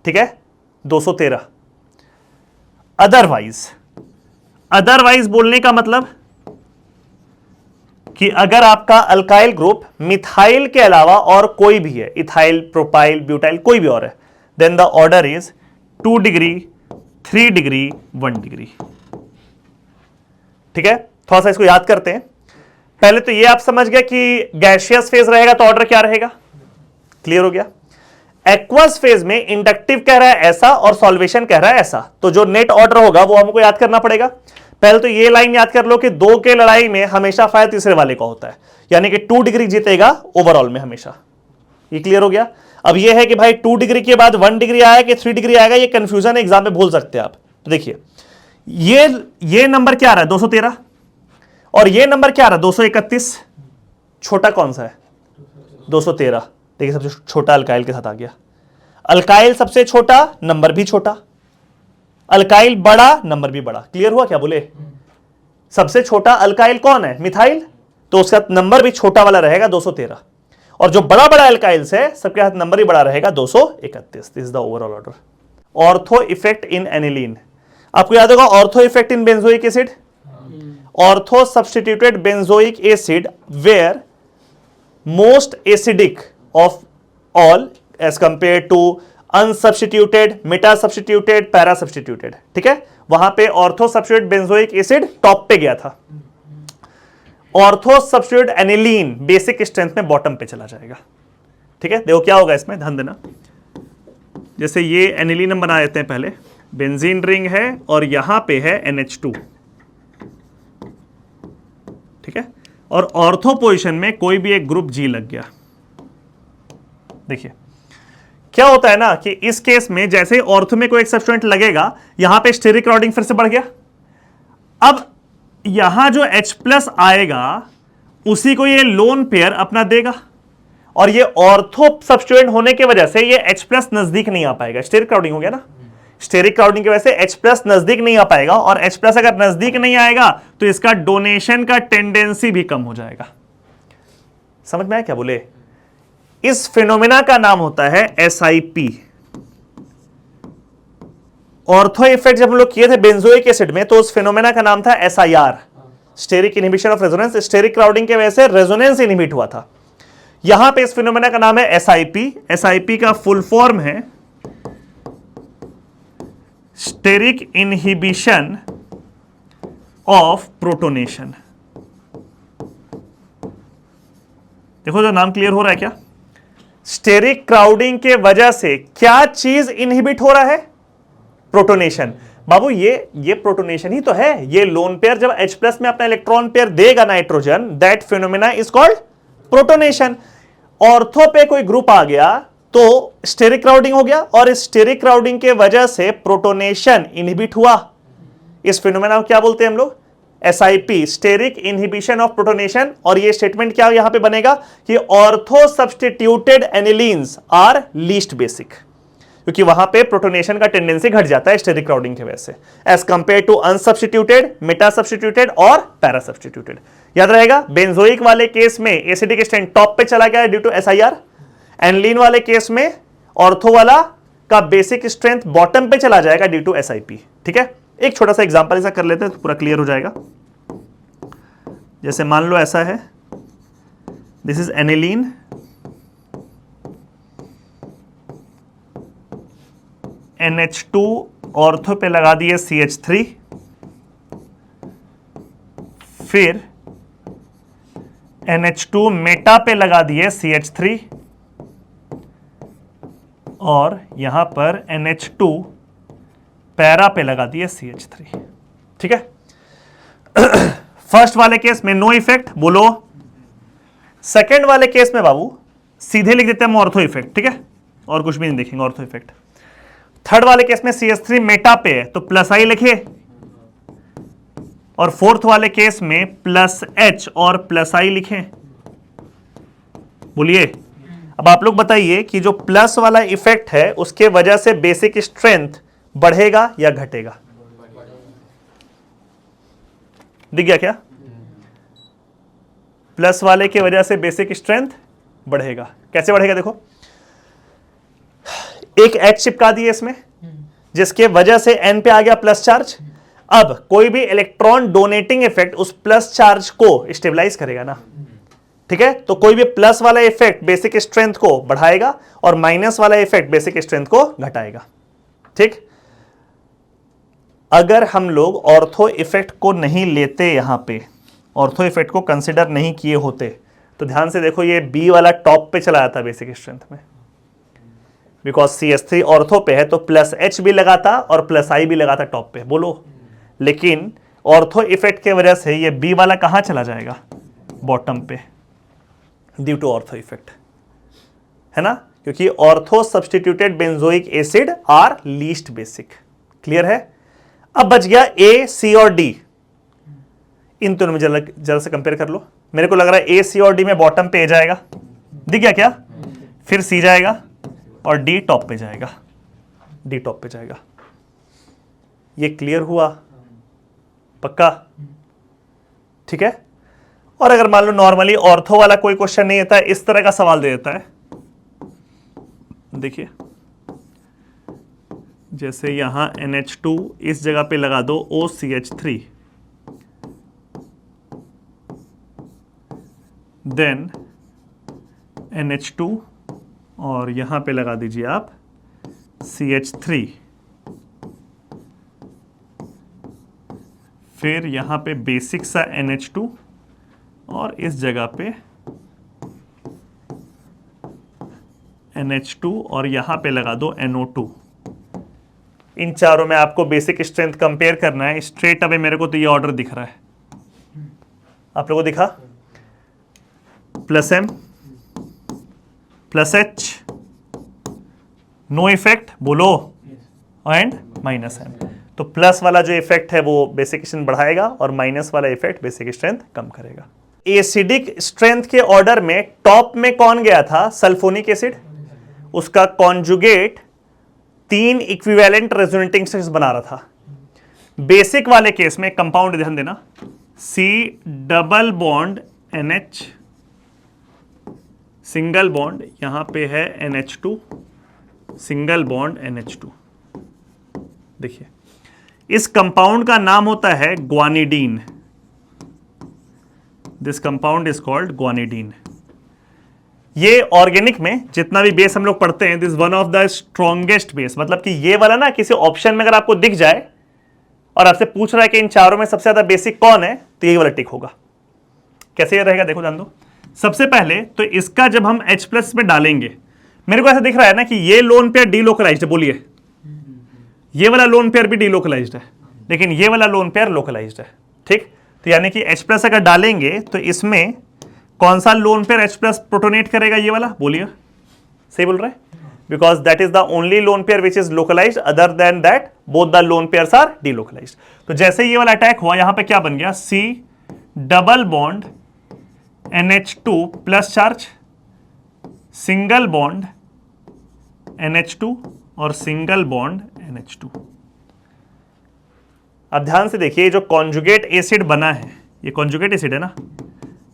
ठीक है, 213। अदरवाइज बोलने का मतलब कि अगर आपका अल्काइल ग्रुप मिथाइल के अलावा और कोई भी है, इथाइल, प्रोपाइल, ब्यूटाइल, कोई भी और है, then the order is 2 degree, 3 degree, 1 degree, ठीक है। थोड़ा सा इसको याद करते हैं। पहले तो ये आप समझ गए कि गैसियस फेज रहेगा तो ऑर्डर क्या रहेगा, क्लियर हो गया। एक्वस फेज में इंडक्टिव कह रहा है ऐसा और सॉल्वेशन कह रहा है ऐसा, तो जो नेट ऑर्डर होगा वो हमको याद करना पड़ेगा। पहले तो ये लाइन याद कर लो कि 2 के लड़ाई में हमेशा फायदा तीसरे वाले का होता है, यानी कि 2 डिग्री जीतेगा ओवरऑल में हमेशा। ये क्लियर हो गया। अब ये है कि भाई 2 डिग्री के बाद 1 डिग्री आया कि 3 डिग्री आएगा, ये कंफ्यूजन एग्जाम में भूल सकते हैं आप। तो देखिए ये नंबर क्या आ रहा है 213, और ये नंबर क्या आ रहा है 231। छोटा कौन सा है 213, देखिए सबसे छोटा अल्काइल के साथ आ गया। अल्काइल सबसे छोटा, नंबर भी छोटा, अल्काइल बड़ा, नंबर भी बड़ा। क्लियर हुआ क्या बोले? सबसे छोटा अल्काइल कौन है? मिथाइल, तो उसका नंबर भी छोटा वाला रहेगा 213, और जो बड़ा बड़ा अल्काइल्स है सबके साथ नंबर ही बड़ा रहेगा 231। This is the overall order. Ortho effect in aniline, आपको याद होगा ortho effect in benzoic acid. Ortho substituted benzoic acid where most acidic of all as compare to unsubstituted, meta substituted, para substituted, ठीक है। वहां पे ortho substituted benzoic acid top पे गया था, ortho substituted aniline basic strength में bottom पे चला जाएगा, ठीक है। देखो क्या होगा इसमें, ध्यान देना। जैसे ये एनिलीन हम बना देते हैं, पहले बेंजीन रिंग है और यहां पे है NH2, ठीक है, और ऑर्थो पोजीशन में कोई भी एक ग्रुप G लग गया। देखिए क्या होता है ना कि इस केस में जैसे ऑर्थो में कोई एक सब्स्टिट्यूएंट लगेगा, यहां पे स्टेरिक क्राउडिंग फिर से बढ़ गया। अब यहां जो H+ आएगा उसी को ये लोन पेयर अपना देगा, और ये ऑर्थो सब्स्टिट्यूएंट होने की वजह से ये H+ नजदीक नहीं आ पाएगा। स्टेरिक क्राउडिंग हो गया ना, स्टेरिक क्राउडिंग की वजह से H+ नजदीक नहीं आ पाएगा, और H+ अगर नजदीक नहीं आएगा तो इसका डोनेशन का टेंडेंसी भी कम हो जाएगा। समझ में आया क्या बोले? इस फिनोमेना का नाम होता है SIP। ऑर्थो इफेक्ट जब हम लोग किए थे बेंजोइक एसिड में तो उस फिनोमेना का नाम था SIR, steric inhibition of resonance. Steric crowding की वजह से रेजोनेंस इनहिबिट हुआ था। यहां पे इस फिनोमेना का नाम है SIP। SIP का फुल फॉर्म है स्टेरिक इनहिबिशन ऑफ प्रोटोनेशन। देखो जो नाम क्लियर हो रहा है क्या? स्टेरिक क्राउडिंग के वजह से क्या चीज इनहिबिट हो रहा है? प्रोटोनेशन। बाबू ये प्रोटोनेशन ही तो है। ये लोन पेयर जब H+ में अपना इलेक्ट्रॉन पेयर देगा nitrogen, that phenomena is called protonation. Ortho पे कोई ग्रुप आ गया तो स्टेरिक क्राउडिंग हो गया, और इस स्टेरिक क्राउडिंग के वजह से प्रोटोनेशन इनहिबिट हुआ। इस फिनोमेना को क्या बोलते हैं हम लोग? SIP, steric inhibition of protonation. और ये स्टेटमेंट क्या यहां पे बनेगा कि ortho substituted anilines are least basic, क्योंकि वहां पे प्रोटोनेशन का टेंडेंसी घट जाता है स्टेरिक क्राउडिंग की वजह से, as compare to unsubstituted, meta substituted और पैरा सब्स्टिट्यूटेड। याद रहेगा, बेंजोइक वाले केस में एसिडिक स्ट्रेंथ टॉप पे चला गया ड्यू टू SIR। एनिलीन वाले केस में ऑर्थो वाला का बेसिक स्ट्रेंथ बॉटम पे चला जाएगा ड्यू टू SIP, ठीक है। एक छोटा सा एग्जांपल ऐसा कर लेते हैं तो पूरा क्लियर हो जाएगा। जैसे मान लो ऐसा है, this is aniline, NH2 ortho पे लगा दिए CH3, फिर NH2 मेटा पे लगा दिए CH3, और यहां पर NH2 पैरा पे लगा दिए CH3, ठीक है। फर्स्ट वाले केस में नो इफेक्ट बोलो। सेकेंड वाले केस में बाबू सीधे लिख देते हैं हम ऑर्थो इफेक्ट, ठीक है, और कुछ भी नहीं देखेंगे, ऑर्थो इफेक्ट। थर्ड वाले केस में CH3 मेटा पे है तो प्लस आई लिखिए, और फोर्थ वाले केस में प्लस H और प्लस आई लिखें। बोलिए, अब आप लोग बताइए कि जो प्लस वाला इफेक्ट है उसके वजह से बेसिक स्ट्रेंथ बढ़ेगा या घटेगा? दिख गया क्या? प्लस वाले की वजह से बेसिक स्ट्रेंथ बढ़ेगा। कैसे बढ़ेगा? देखो, एक H चिपका दिए इसमें, जिसके वजह से N पे आ गया प्लस चार्ज। अब कोई भी इलेक्ट्रॉन डोनेटिंग इफेक्ट उस प्लस चार्ज को स्टेबलाइज करेगा ना, ठीक है? तो कोई भी प्लस वाला इफेक्ट बेसिक स्ट्रेंथ को बढ़ाएगा और माइनस वाला इफेक्ट बेसिक स्ट्रेंथ को घटाएगा, ठीक? अगर हम लोग ऑर्थो इफेक्ट को नहीं लेते, यहां पे ऑर्थो इफेक्ट को कंसिडर नहीं किए होते, तो ध्यान से देखो, ये बी वाला टॉप पे चला जाता बेसिक स्ट्रेंथ में, बिकॉज CH3 ऑर्थो पे है तो प्लस H भी लगाता और प्लस I भी लगाता टॉप पे। बोलो, लेकिन ऑर्थो इफेक्ट के वजह से ये बी वाला कहां चला जाएगा? बॉटम पे, ड्यू टू ऑर्थो इफेक्ट, है ना? क्योंकि ortho substituted benzoic acid are least basic. Clear है? अब बच गया A, C और D। इन दोनों में जरा से कंपेयर कर लो। मेरे को लग रहा है A, C और D में बॉटम पे A जाएगा, दिख गया क्या? फिर C जाएगा और D टॉप पे जाएगा, D टॉप पे जाएगा। ये क्लियर हुआ? पक्का? ठीक है। और अगर मान लो नॉर्मली ऑर्थो वाला कोई क्वेश्चन नहीं आता है, इस तरह का सवाल दे देता है, देखिए जैसे यहां NH2 इस जगह पे लगा दो OCH3, देन NH2 और यहां पे लगा दीजिए आप CH3, फिर यहां पे बेसिक सा NH2 और इस जगह पे NH2 और यहां पे लगा दो NO2। इन चारों में आपको बेसिक स्ट्रेंथ कंपेयर करना है। स्ट्रेट अवे मेरे को तो ये ऑर्डर दिख रहा है, आप लोगों को दिखा? Plus M plus H, no effect, बोलो, एंड माइनस M। तो प्लस वाला जो इफेक्ट है वो बेसिक स्ट्रेंथ बढ़ाएगा और माइनस वाला इफेक्ट बेसिक स्ट्रेंथ कम करेगा। एसिडिक स्ट्रेंथ के ऑर्डर में टॉप में कौन गया था? Sulphonic acid. उसका कॉन्जुगेट 3 इक्विवेलेंट रेजोनेटिंग स्ट्रक्चर्स बना रहा था। बेसिक वाले केस में कंपाउंड ध्यान देना, C double bond NH, single bond यहां पे है NH2, सिंगल बॉन्ड NH2। देखिए, इस कंपाउंड का नाम होता है guanidine. This compound is called guanidine. ये ऑर्गेनिक में जितना भी बेस हम लोग पढ़ते हैं, this one of the strongest base. मतलब कि ये वाला ना किसी ऑप्शन में अगर आपको दिख जाए और आपसे पूछ रहा है कि इन चारों में सबसे ज्यादा बेसिक कौन है, तो यही वाला टिक होगा। कैसे ये रहेगा देखो, जान दो। सबसे पहले तो इसका जब हम H प्लस में डालेंगे, मेरे को ऐसा दिख रहा है ना कि ये लोन पेयर डीलोकलाइज्ड है। बोलिए, ये वाला लोन पेयर भी डीलोकलाइज्ड है, लेकिन ये वाला लोन पेयर लोकलाइज्ड है, ठीक? तो यानी कि H प्लस अगर डालेंगे तो इसमें कौन सा lone pair H plus protonate करेगा? ये वाला। बोलिए, सही बोल रहे हैं? Because that is the only lone pair which is localized, other than that both the lone pairs are delocalized. तो जैसे ये वाला अटैक हुआ, यहां पे क्या बन गया? C double bond NH2 plus charge, single bond NH2 और सिंगल बॉन्ड NH2। अब ध्यान से देखिए, जो कॉन्जुगेट एसिड बना है, ये कॉन्जुगेट एसिड है ना,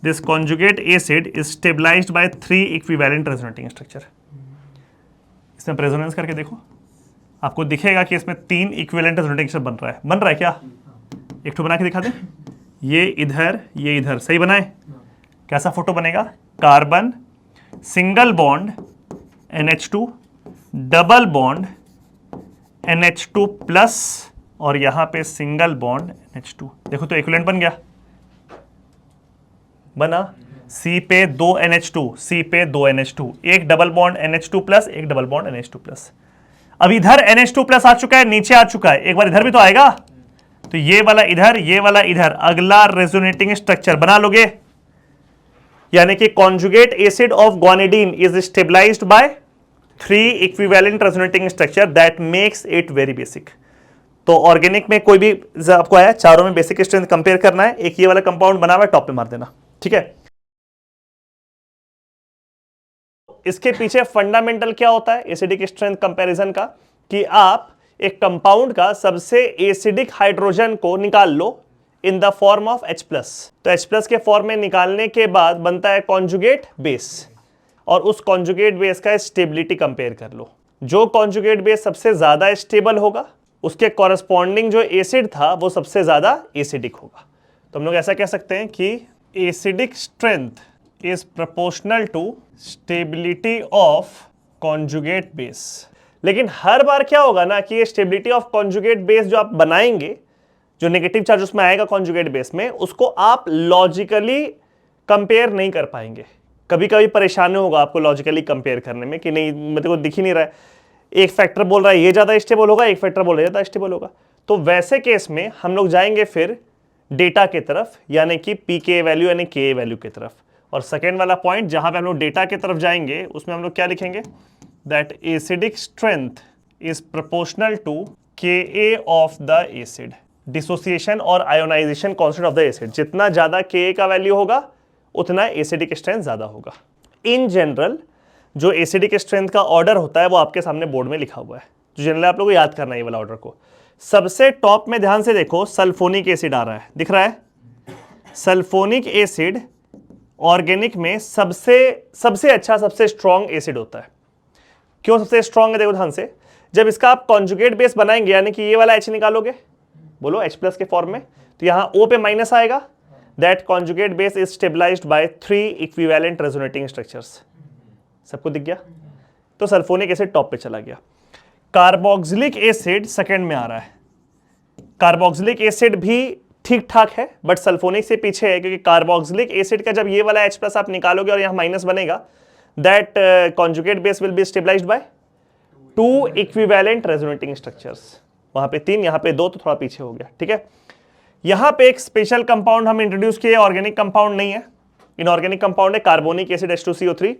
this conjugate acid is stabilised by 3 equivalent resonating structure. इसमें रेजोनेंस करके देखो, आपको दिखेगा कि इसमें 3 इक्विवेलेंट रेजोनेटिंग स्ट्रक्चर बन रहा है। बन रहा है क्या? एक तो बना के दिखा दे, ये इधर, ये इधर, सही बनाए? कैसा फोटो बनेगा? Carbon, single bond NH2, double bond NH2 plus और यहां पे सिंगल बॉन्ड NH2। देखो तो इक्विवेलेंट बन गया, बना। C पे 2 NH2, C पे 2 NH2, एक डबल बॉन्ड NH2 प्लस, एक डबल बॉन्ड NH2 प्लस। अब इधर NH2 प्लस आ चुका है, नीचे आ चुका है, एक बार इधर भी तो आएगा। तो ये वाला इधर, ये वाला इधर, अगला रेजोनेटिंग स्ट्रक्चर बना लोगे। यानी कि conjugate acid of guanidine is stabilised by 3 equivalent resonating structure that makes it very basic. तो ऑर्गेनिक में कोई भी आपको आया, चारों में बेसिक स्ट्रेंथ कंपेयर करना है, एक ये वाला कंपाउंड बना हुआ है, टॉप पे मार देना, ठीक है। इसके पीछे फंडामेंटल क्या होता है एसिडिक स्ट्रेंथ कंपैरिजन का, कि आप एक कंपाउंड का सबसे एसिडिक हाइड्रोजन को निकाल लो in the form of H+। तो H+ के फॉर्म में निकालने के बाद बनता है कॉन्जुगेट बेस, और उस कॉन्जुगेट बेस का स्टेबिलिटी कंपेयर कर लो। जो कॉन्जुगेट बेस सबसे ज्यादा स्टेबल होगा उसके कॉरस्पॉन्डिंग जो एसिड था वो सबसे ज्यादा एसिडिक होगा। तो हम लोग ऐसा कह सकते हैं कि acidic strength is proportional to stability of conjugate base. लेकिन हर बार क्या होगा ना कि ये स्टेबिलिटी ऑफ कॉन्जुगेट बेस जो आप बनाएंगे, जो नेगेटिव चार्ज उसमें आएगा कॉन्जुगेट बेस में, उसको आप लॉजिकली कंपेयर नहीं कर पाएंगे। कभी कभी परेशानी होगा आपको लॉजिकली कंपेयर करने में कि नहीं मेरे को दिख ही नहीं रहा है, एक फैक्टर बोल रहा है ये ज्यादा स्टेबल होगा, एक फैक्टर बोल रहा है ज्यादा स्टेबल होगा। तो वैसे केस में हम लोग जाएंगे फिर डेटा की तरफ, यानी कि पीके वैल्यू यानी के वैल्यू की तरफ। और सेकेंड वाला पॉइंट जहां पे हम लोग डेटा की तरफ जाएंगे उसमें हम लोग क्या लिखेंगे, that acidic strength is proportional to K of the acid, dissociation और ionisation constant of the acid. जितना ज्यादा के का वैल्यू होगा उतना एसिडिक स्ट्रेंथ ज्यादा होगा। इन जनरल जो एसिडिक स्ट्रेंथ का ऑर्डर होता है वो आपके सामने बोर्ड में लिखा हुआ है, जो जनरल आप लोगों को याद करना है ये वाला ऑर्डर को। सबसे टॉप में ध्यान से देखो सल्फोनिक एसिड आ रहा है, दिख रहा है। सल्फोनिक एसिड ऑर्गेनिक में सबसे अच्छा सबसे स्ट्रॉन्ग एसिड होता है। क्यों सबसे स्ट्रॉन्ग है देखो ध्यान से, जब इसका आप कॉन्जुगेट बेस बनाएंगे यानी कि ये वाला H निकालोगे, बोलो H+ के फॉर्म में, तो यहां O पे माइनस आएगा। That conjugate base is stabilised by 3 equivalent resonating structures. सबको दिख गया? तो सल्फोनिक एसिड टॉप पे चला गया। कार्बोक्सिलिक एसिड सेकंड में आ रहा है। कार्बोक्सिलिक एसिड भी ठीक ठाक है बट सल्फोनिक से पीछे है, क्योंकि कार्बोक्सिलिक एसिड का जब ये वाला H+ आप निकालोगे और यहां माइनस बनेगा, that conjugate base will be stabilised by 2 equivalent resonating structures. वहां पे 3, यहां पे 2, तो थोड़ा पीछे हो गया, ठीक है। यहां पे एक स्पेशल कंपाउंड हम इंट्रोड्यूस किए, ऑर्गेनिक कंपाउंड नहीं है, इनऑर्गेनिक कंपाउंड है कार्बोनिक एसिड H2CO3।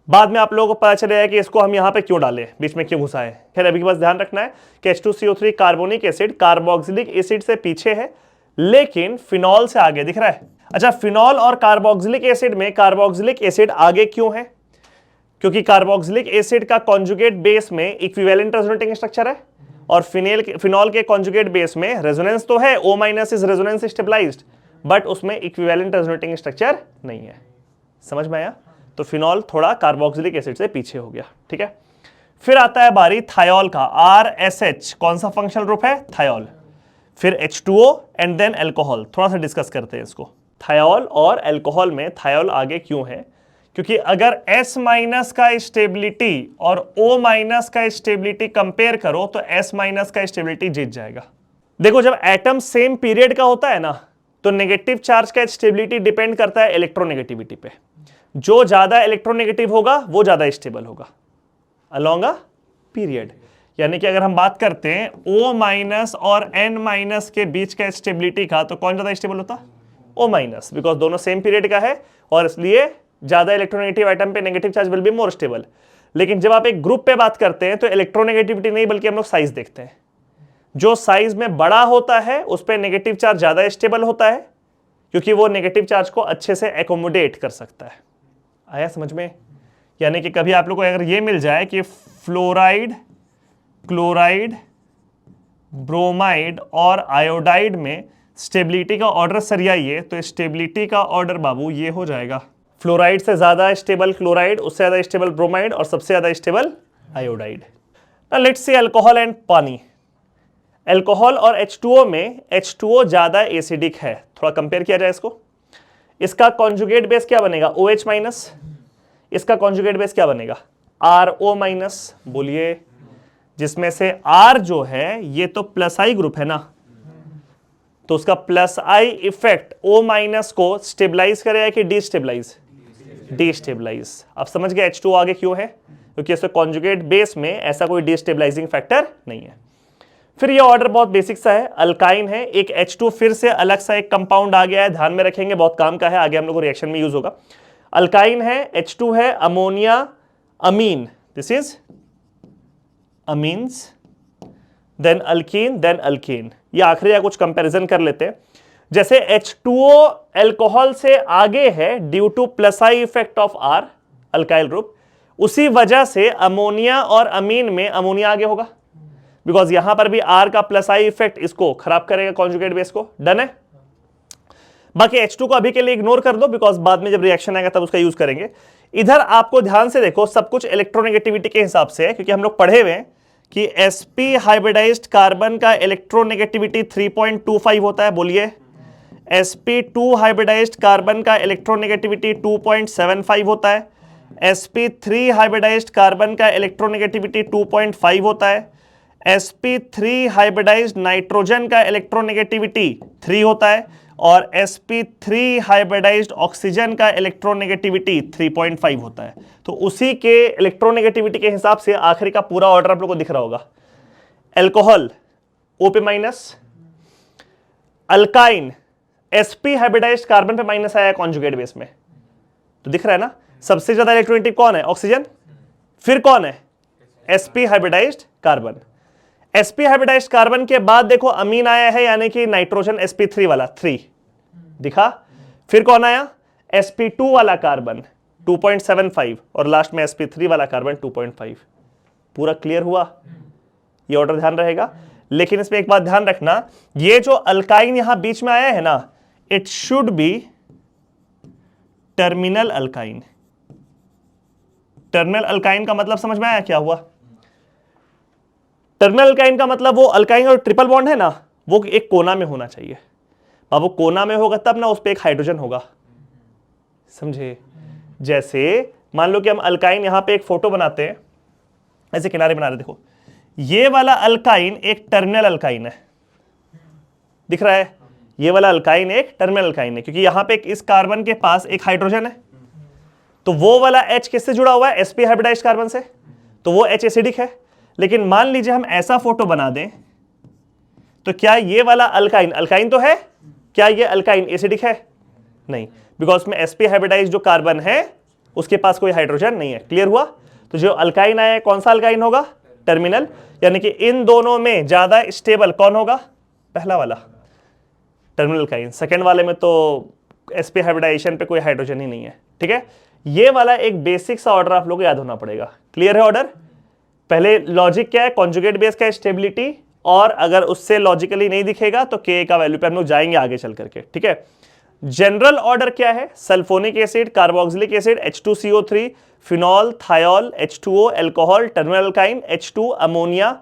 बाद में आप लोगों को पता चलेगा कि इसको हम यहां पे क्यों डाले, बीच में क्यों घुसाए। खैर अभी बस ध्यान रखना है कि H2CO3 carbonic acid carboxylic acid से पीछे है लेकिन फिनॉल से आगे, दिख रहा है। अच्छा, फिनॉल और कार्बोक्सिलिक एसिड में कार्बोक्सिलिक एसिड आगे क्यों है? क्योंकि कार्बोक्सिलिक एसिड का कॉन्जुगेट बेस में इक्विवेलेंट रेजोनेटिंग स्ट्रक्चर है और फिनॉल के कॉन्जुगेट बेस में रेजोनेंस तो है, O- is resonance stabilised, but उसमें इक्विवेलेंट रेजोनेटिंग स्ट्रक्चर नहीं है। समझ में आया? तो फिनॉल थोड़ा कार्बोक्सिलिक एसिड से पीछे हो गया, ठीक है। फिर आता है बारी थायोल का, RSH कौन सा फंक्शनल ग्रुप है? थायोल। फिर H2O एंड देन अल्कोहल। थोड़ा सा डिस्कस करते हैं इसको। थायोल और अल्कोहल में थायोल आगे क्यों है? क्योंकि अगर S- का स्टेबिलिटी और O- का स्टेबिलिटी कंपेयर करो तो S- का स्टेबिलिटी जीत जाएगा। देखो जब एटम सेम पीरियड का होता है ना तो नेगेटिव चार्ज का स्टेबिलिटी डिपेंड करता है इलेक्ट्रोनेगेटिविटी पे। जो ज्यादा इलेक्ट्रोनेगेटिव होगा वो ज्यादा स्टेबल होगा अलोंग अ पीरियड। यानी कि अगर हम बात करते हैं O- और N- के बीच का स्टेबिलिटी का, तो कौन ज्यादा स्टेबल होता? O-, बिकॉज दोनों सेम पीरियड का है और इसलिए ज्यादा इलेक्ट्रोनेगेटिव आइटम पे negative charge will be more stable. लेकिन जब आप एक ग्रुप पे बात करते हैं तो इलेक्ट्रोनेगेटिविटी नहीं बल्कि हम लोग साइज देखते हैं। जो साइज में बड़ा होता है उस पर नेगेटिव चार्ज ज्यादा स्टेबल होता है क्योंकि वो नेगेटिव चार्ज को अच्छे से एकोमोडेट कर सकता है। आया समझ में? यानी कि कभी आप लोग को अगर ये मिल जाए कि फ्लोराइड, क्लोराइड, ब्रोमाइड और आयोडाइड में स्टेबिलिटी का ऑर्डर सरियाइए, तो स्टेबिलिटी का ऑर्डर बाबू ये हो जाएगा, फ्लोराइड से ज्यादा स्टेबल क्लोराइड, उससे ज्यादा स्टेबल ब्रोमाइड और सबसे ज्यादा stable iodide. Let's see alcohol and पानी। अल्कोहल और H2O में H2O ज्यादा एसिडिक है। थोड़ा कंपेयर किया जाए इसको। इसका कॉन्जुगेट बेस क्या बनेगा? OH-। इसका कॉन्जुगेट बेस क्या बनेगा? RO-। बोलिए, जिसमें से R जो है ये तो प्लस आई ग्रुप है ना, तो उसका प्लस आई इफेक्ट O- को स्टेबलाइज करेगा कि डिस्टेबलाइज? डिस्टेबलाइज। अब समझ गए H2O आगे क्यों है? क्योंकि इसके कॉन्जुगेट बेस में ऐसा कोई डिस्टेबलाइजिंग फैक्टर नहीं है। फिर ये ऑर्डर बहुत बेसिक सा है, अल्काइन है। एक H2 फिर से अलग सा एक कंपाउंड आ गया है, ध्यान में रखेंगे, बहुत काम का है, आगे हम लोग को रिएक्शन में यूज होगा। अल्काइन है, H2 है, ammonia, amine, this is amines, then alkene, then alkane. ये आखिरी या कुछ कंपैरिजन कर लेते हैं। जैसे H2O अल्कोहल से आगे है due two plus I effect of R, alkyl group, उसी वजह से अमोनिया और अमीन में अमोनिया आगे होगा, बिकॉज यहां पर भी R का प्लस आई इफेक्ट इसको खराब करेगा, कॉन्जुगेट बेस को। डन है। बाकी H2 को अभी के लिए इग्नोर कर दो, बिकॉज बाद में जब रिएक्शन आएगा तब उसका यूज करेंगे। इधर आपको ध्यान से देखो, सब कुछ इलेक्ट्रोनेगेटिविटी के हिसाब से है, क्योंकि हम लोग पढ़े हुए हैं कि sp हाइब्रिडाइज्ड कार्बन का इलेक्ट्रोनेगेटिविटी 3.25 होता है। बोलिए, sp2 हाइब्रिडाइज्ड कार्बन का इलेक्ट्रोनेगेटिविटी 2.75 होता है। sp3 हाइब्रिडाइज्ड कार्बन का इलेक्ट्रोनेगेटिविटी 2.5 होता है। sp3 हाइब्रिडाइज्ड नाइट्रोजन का इलेक्ट्रोनेगेटिविटी 3 होता है, और sp3 हाइब्रिडाइज्ड ऑक्सीजन का इलेक्ट्रोनेगेटिविटी 3.5 होता है। तो उसी के इलेक्ट्रोनेगेटिविटी के हिसाब से आखिरी का पूरा ऑर्डर आप लोगों को दिख रहा होगा। एल्कोहल O पे minus, alkyne sp hybridised carbon पे माइनस आया कॉन्जुगेट बेस में, तो दिख रहा है ना। सबसे ज्यादा इलेक्ट्रोनेगेटिव कौन है? ऑक्सीजन। फिर कौन है? sp hybridised carbon. sp hybridised carbon के बाद देखो अमीन आया है, यानी कि नाइट्रोजन sp3 वाला 3 दिखा। फिर कौन आया? sp2 वाला कार्बन 2.75, और लास्ट में sp3 वाला कार्बन 2.5। पूरा क्लियर हुआ? ये ऑर्डर ध्यान रहेगा। लेकिन इसमें एक बात ध्यान रखना, ये जो अल्काइन यहां बीच में आया है ना, it should be terminal alkyne. Terminal alkyne का मतलब समझ में आया क्या हुआ? टर्मिनल अल्काइन का मतलब वो अल्काइन और ट्रिपल बॉन्ड है ना, वो एक कोना में होना चाहिए। अब वो कोना में होगा तब ना उस पर एक हाइड्रोजन होगा, समझे? जैसे मान लो कि हम अल्काइन यहां पे एक फोटो बनाते हैं, ऐसे किनारे बना रहे, देखो ये वाला अल्काइन एक टर्मिनल अल्काइन है, दिख रहा है? ये वाला अल्काइन एक टर्मिनल अल्काइन है, क्योंकि यहां पे इस कार्बन के पास एक हाइड्रोजन है। तो वो वाला H किससे जुड़ा हुआ है? sp हाइब्रिडाइज्ड कार्बन से, तो वो H एसिडिक है। लेकिन मान लीजिए हम ऐसा फोटो बना दें, तो क्या ये वाला अल्काइन, अल्काइन तो है, क्या ये अल्काइन एसिडिक है? नहीं, बिकॉज में sp हाइब्रिडाइज्ड जो कार्बन है उसके पास कोई हाइड्रोजन नहीं है। क्लियर हुआ? तो जो अल्काइन आया है कौन सा अल्काइन होगा? टर्मिनल। यानी कि इन दोनों में ज्यादा स्टेबल कौन होगा? पहला वाला टर्मिनल अल्काइन। सेकेंड वाले में तो sp हाइब्रिडाइजेशन पे कोई हाइड्रोजन ही नहीं है। ठीक है, ये वाला एक बेसिक सा ऑर्डर आप लोगों को याद होना पड़ेगा। क्लियर है ऑर्डर? पहले लॉजिक क्या है? कॉन्जुगेट बेस का स्टेबिलिटी, और अगर उससे लॉजिकली नहीं दिखेगा तो Ka का वैल्यू पे हम लोग जाएंगे आगे चल करके। ठीक है, जनरल ऑर्डर क्या है? Sulphonic acid, carboxylic acid, H2CO3, phenol, thiol, H2O, alcohol, terminal alkyne, H2, ammonia,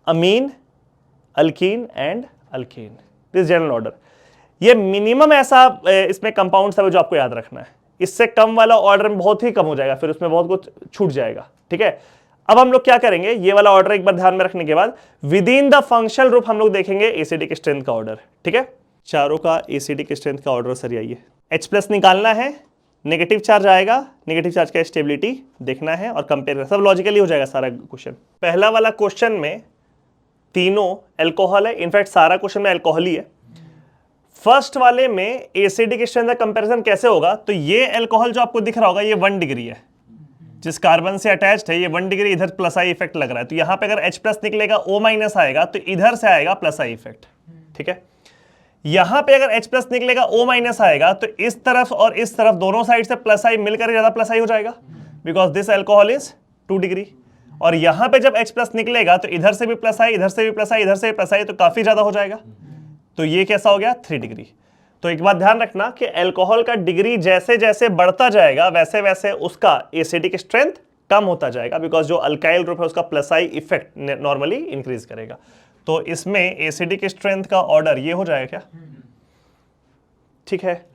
amine, alkene and alkane. This general order. ये मिनिमम ऐसा इसमें कंपाउंड्स है जो आपको याद रखना है। इससे कम वाला ऑर्डर में बहुत ही कम हो जाएगा, फिर उसमें बहुत कुछ छूट जाएगा। ठीक है, अब हम लोग क्या करेंगे, ये वाला ऑर्डर एक बार ध्यान में रखने के बाद with in the functional group हम लोग देखेंगे एसिडिक स्ट्रेंथ का ऑर्डर। ठीक है, चारों का एसिडिक स्ट्रेंथ का ऑर्डर सर आइए। H+ निकालना है, नेगेटिव चार्ज आएगा, नेगेटिव चार्ज का स्टेबिलिटी देखना है और कंपेयर करना, सब लॉजिकली हो जाएगा सारा क्वेश्चन। पहला वाला क्वेश्चन में तीनों अल्कोहल है, इनफैक्ट सारा क्वेश्चन में अल्कोहल ही है। फर्स्ट वाले में एसिडिक स्ट्रेंथ का कंपैरिजन कैसे होगा? तो ये अल्कोहल जो आपको दिख रहा होगा ये 1 डिग्री है, जिस कार्बन से अटैच्ड है ये 1 डिग्री, इधर प्लस आई इफेक्ट लग रहा है। तो यहां पे अगर H+ निकलेगा O- आएगा तो इधर से आएगा प्लस आई इफेक्ट। ठीक है, यहां पे अगर H+ निकलेगा O- आएगा तो इस तरफ और इस तरफ दोनों साइड से प्लस आई मिलकर ज्यादा प्लस आई हो जाएगा, because this alcohol is 2 degree. और यहां पे जब H+ निकलेगा तो इधर से भी प्लस आई, इधर से भी प्लस आई, इधर से भी प्लस आई, तो काफी ज्यादा हो जाएगा। तो ये कैसा हो गया? 3 डिग्री। तो एक बात ध्यान रखना कि अल्कोहल का डिग्री जैसे जैसे बढ़ता जाएगा वैसे वैसे उसका एसिडिक स्ट्रेंथ कम होता जाएगा, बिकॉज जो अल्काइल ग्रुप है उसका plus I effect normally increase करेगा। तो इसमें एसिडिक स्ट्रेंथ का ऑर्डर ये हो जाएगा क्या? ठीक है,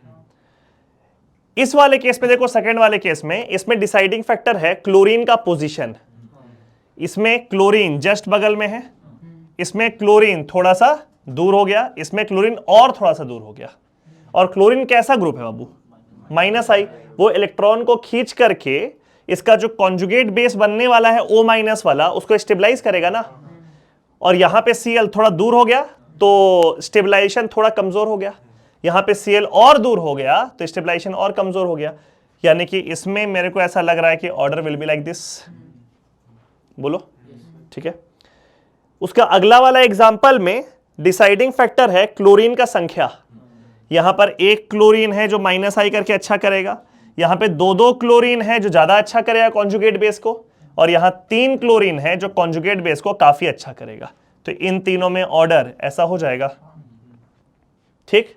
इस वाले केस में देखो, सेकेंड वाले केस में इसमें डिसाइडिंग फैक्टर है क्लोरीन का पोजीशन। इसमें क्लोरीन जस्ट बगल में है, इसमें क्लोरीन थोड़ा सा दूर हो गया, इसमें क्लोरीन और थोड़ा सा दूर हो गया। और क्लोरीन कैसा ग्रुप है बाबू? -I। वो इलेक्ट्रॉन को खींच करके इसका जो कॉन्जुगेट बेस बनने वाला है O- वाला उसको स्टेबलाइज करेगा ना। और यहां पे Cl थोड़ा दूर हो गया तो स्टेबलाइजेशन थोड़ा कमजोर हो गया, यहां पे Cl और दूर हो गया तो स्टेबलाइजेशन और कमजोर हो गया। यानी कि इसमें मेरे को ऐसा लग रहा है कि order will be like this, बोलो ठीक है। उसका अगला वाला एग्जाम्पल में डिसाइडिंग फैक्टर है क्लोरीन का संख्या। यहां पर एक क्लोरीन है जो माइनस आई करके अच्छा करेगा, यहां पे दो दो क्लोरीन है जो ज्यादा अच्छा करेगा कॉन्जुगेट बेस को, और यहां तीन क्लोरीन है जो कॉन्जुगेट बेस को काफी अच्छा करेगा। तो इन तीनों में ऑर्डर ऐसा हो जाएगा, ठीक।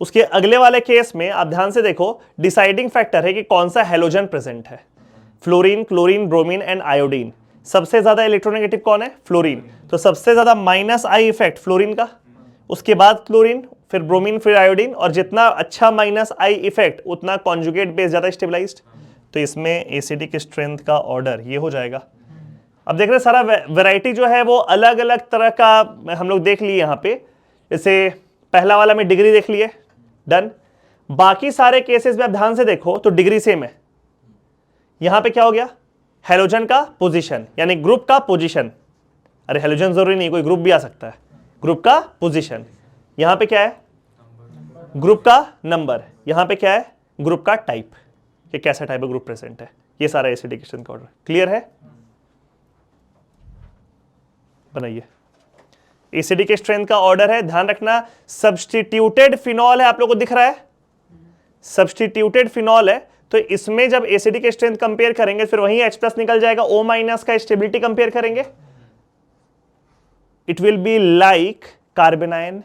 उसके अगले वाले केस में आप ध्यान से देखो, डिसाइडिंग फैक्टर है कि कौन सा हेलोजन प्रेजेंट है। Fluorine, chlorine, bromine and iodine. सबसे ज्यादा इलेक्ट्रोनेगेटिव कौन है? फ्लोरीन। तो सबसे ज्यादा माइनस आई इफेक्ट फ्लोरीन का, उसके बाद क्लोरीन, फिर ब्रोमीन, फिर आयोडीन, और जितना अच्छा माइनस आई इफेक्ट उतना कॉन्जुगेट बेस ज्यादा स्टेबलाइज्ड। तो इसमें एसिडिक स्ट्रेंथ का ऑर्डर ये हो जाएगा। अब देख रहे हैं सारा वैरायटी जो है वो अलग अलग तरह का हम लोग देख लिए यहाँ पे। जैसे पहला वाला में डिग्री देख लिए, डन। बाकी सारे केसेस में आप ध्यान से देखो तो डिग्री सेम है। यहां पे क्या हो गया? हेलोजन का पोजीशन, यानी ग्रुप का पोजीशन। अरे हेलोजन जरूरी नहीं, कोई ग्रुप भी आ सकता है। ग्रुप का पोजीशन। यहां पे क्या है? ग्रुप का नंबर। यहां पे क्या है? ग्रुप का टाइप, कि कैसा टाइप ऑफ ग्रुप प्रेजेंट है। ये सारा एसिडिक स्ट्रेंथ का ऑर्डर क्लियर है? बनाइए। एसिडिक स्ट्रेंथ का ऑर्डर है, ध्यान रखना सब्स्टिट्यूटेड फिनॉल है, आप लोगों को दिख रहा है सब्स्टिट्यूटेड फिनॉल है। तो इसमें जब एसिडिक स्ट्रेंथ कंपेयर करेंगे फिर वहीं H+ निकल जाएगा, O- का स्टेबिलिटी कंपेयर करेंगे, it will be like कार्बेनाइन,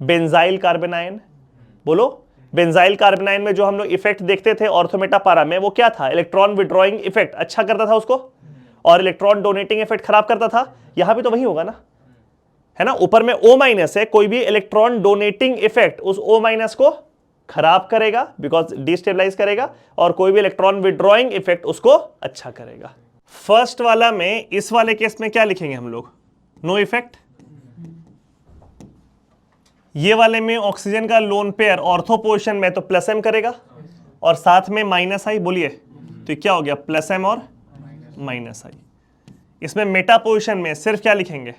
benzyl कार्बेनाइन। बोलो, बेंजाइल कार्बेनाइन में जो हम लोग इफेक्ट देखते थे ऑर्थोमेटा पारा में, वो क्या था? इलेक्ट्रॉन विड्रॉइंग इफेक्ट अच्छा करता था उसको, और इलेक्ट्रॉन डोनेटिंग इफेक्ट खराब करता था। यहां भी तो वही होगा ना, है ना। ऊपर में O- है, कोई भी इलेक्ट्रॉन डोनेटिंग इफेक्ट उस O- को खराब करेगा बिकॉज डिस्टेबलाइज करेगा, और कोई भी इलेक्ट्रॉन विड्रॉइंग इफेक्ट उसको अच्छा करेगा। फर्स्ट वाला में, इस वाले केस में क्या लिखेंगे हम लोग? No effect. ये वाले में ऑक्सीजन का लोन पेयर ऑर्थो पोजीशन में तो +m करेगा, और साथ में -i। बोलिए, तो क्या हो गया? +m और -i। इसमें मेटा पोजीशन में सिर्फ क्या लिखेंगे?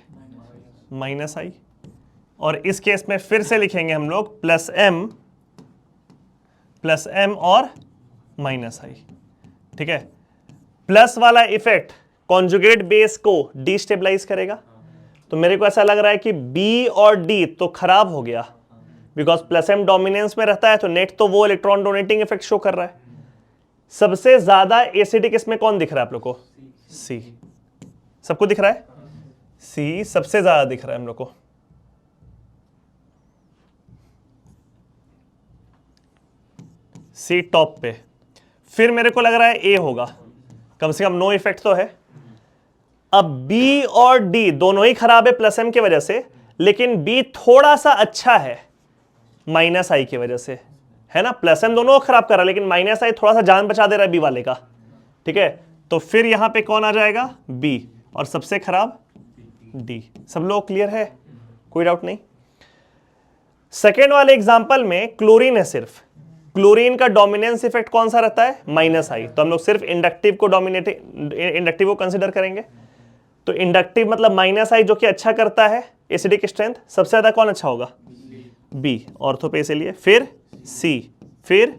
-i। और इस केस में फिर से लिखेंगे हम लोग +m और -i, ठीक है। प्लस वाला इफेक्ट कॉन्जुगेट बेस को डिस्टेबलाइज करेगा। तो मेरे को ऐसा लग रहा है कि B और D तो खराब हो गया, बिकॉज +m डोमिनेंस में रहता है, तो नेट तो वो इलेक्ट्रॉन डोनेटिंग इफेक्ट शो कर रहा है। सबसे ज्यादा एसिडिक इसमें कौन दिख रहा है आप लोग को? C। सबको दिख रहा है? C सबसे ज्यादा दिख रहा है हम लोग को। C टॉप पे। फिर मेरे को लग रहा है A होगा, कम से कम नो इफेक्ट तो है। अब B और D दोनों ही खराब है +m की वजह से, लेकिन B थोड़ा सा अच्छा है -i की वजह से, है ना। +m दोनों को खराब कर रहा है, लेकिन -i थोड़ा सा जान बचा दे रहा है B वाले का, ठीक है। तो फिर यहां पे कौन आ जाएगा? B, और सबसे खराब D। सब लोग क्लियर है? कोई डाउट नहीं। सेकेंड वाले एग्जाम्पल में क्लोरीन है सिर्फ। क्लोरीन का डोमिनेंस इफेक्ट कौन सा रहता है? -i। तो हम लोग सिर्फ इंडक्टिव को कंसिडर करेंगे। तो इंडक्टिव मतलब -i जो कि अच्छा करता है एसिडिक स्ट्रेंथ। सबसे ज्यादा कौन अच्छा होगा? B, ऑर्थो पे इसीलिए। फिर C, फिर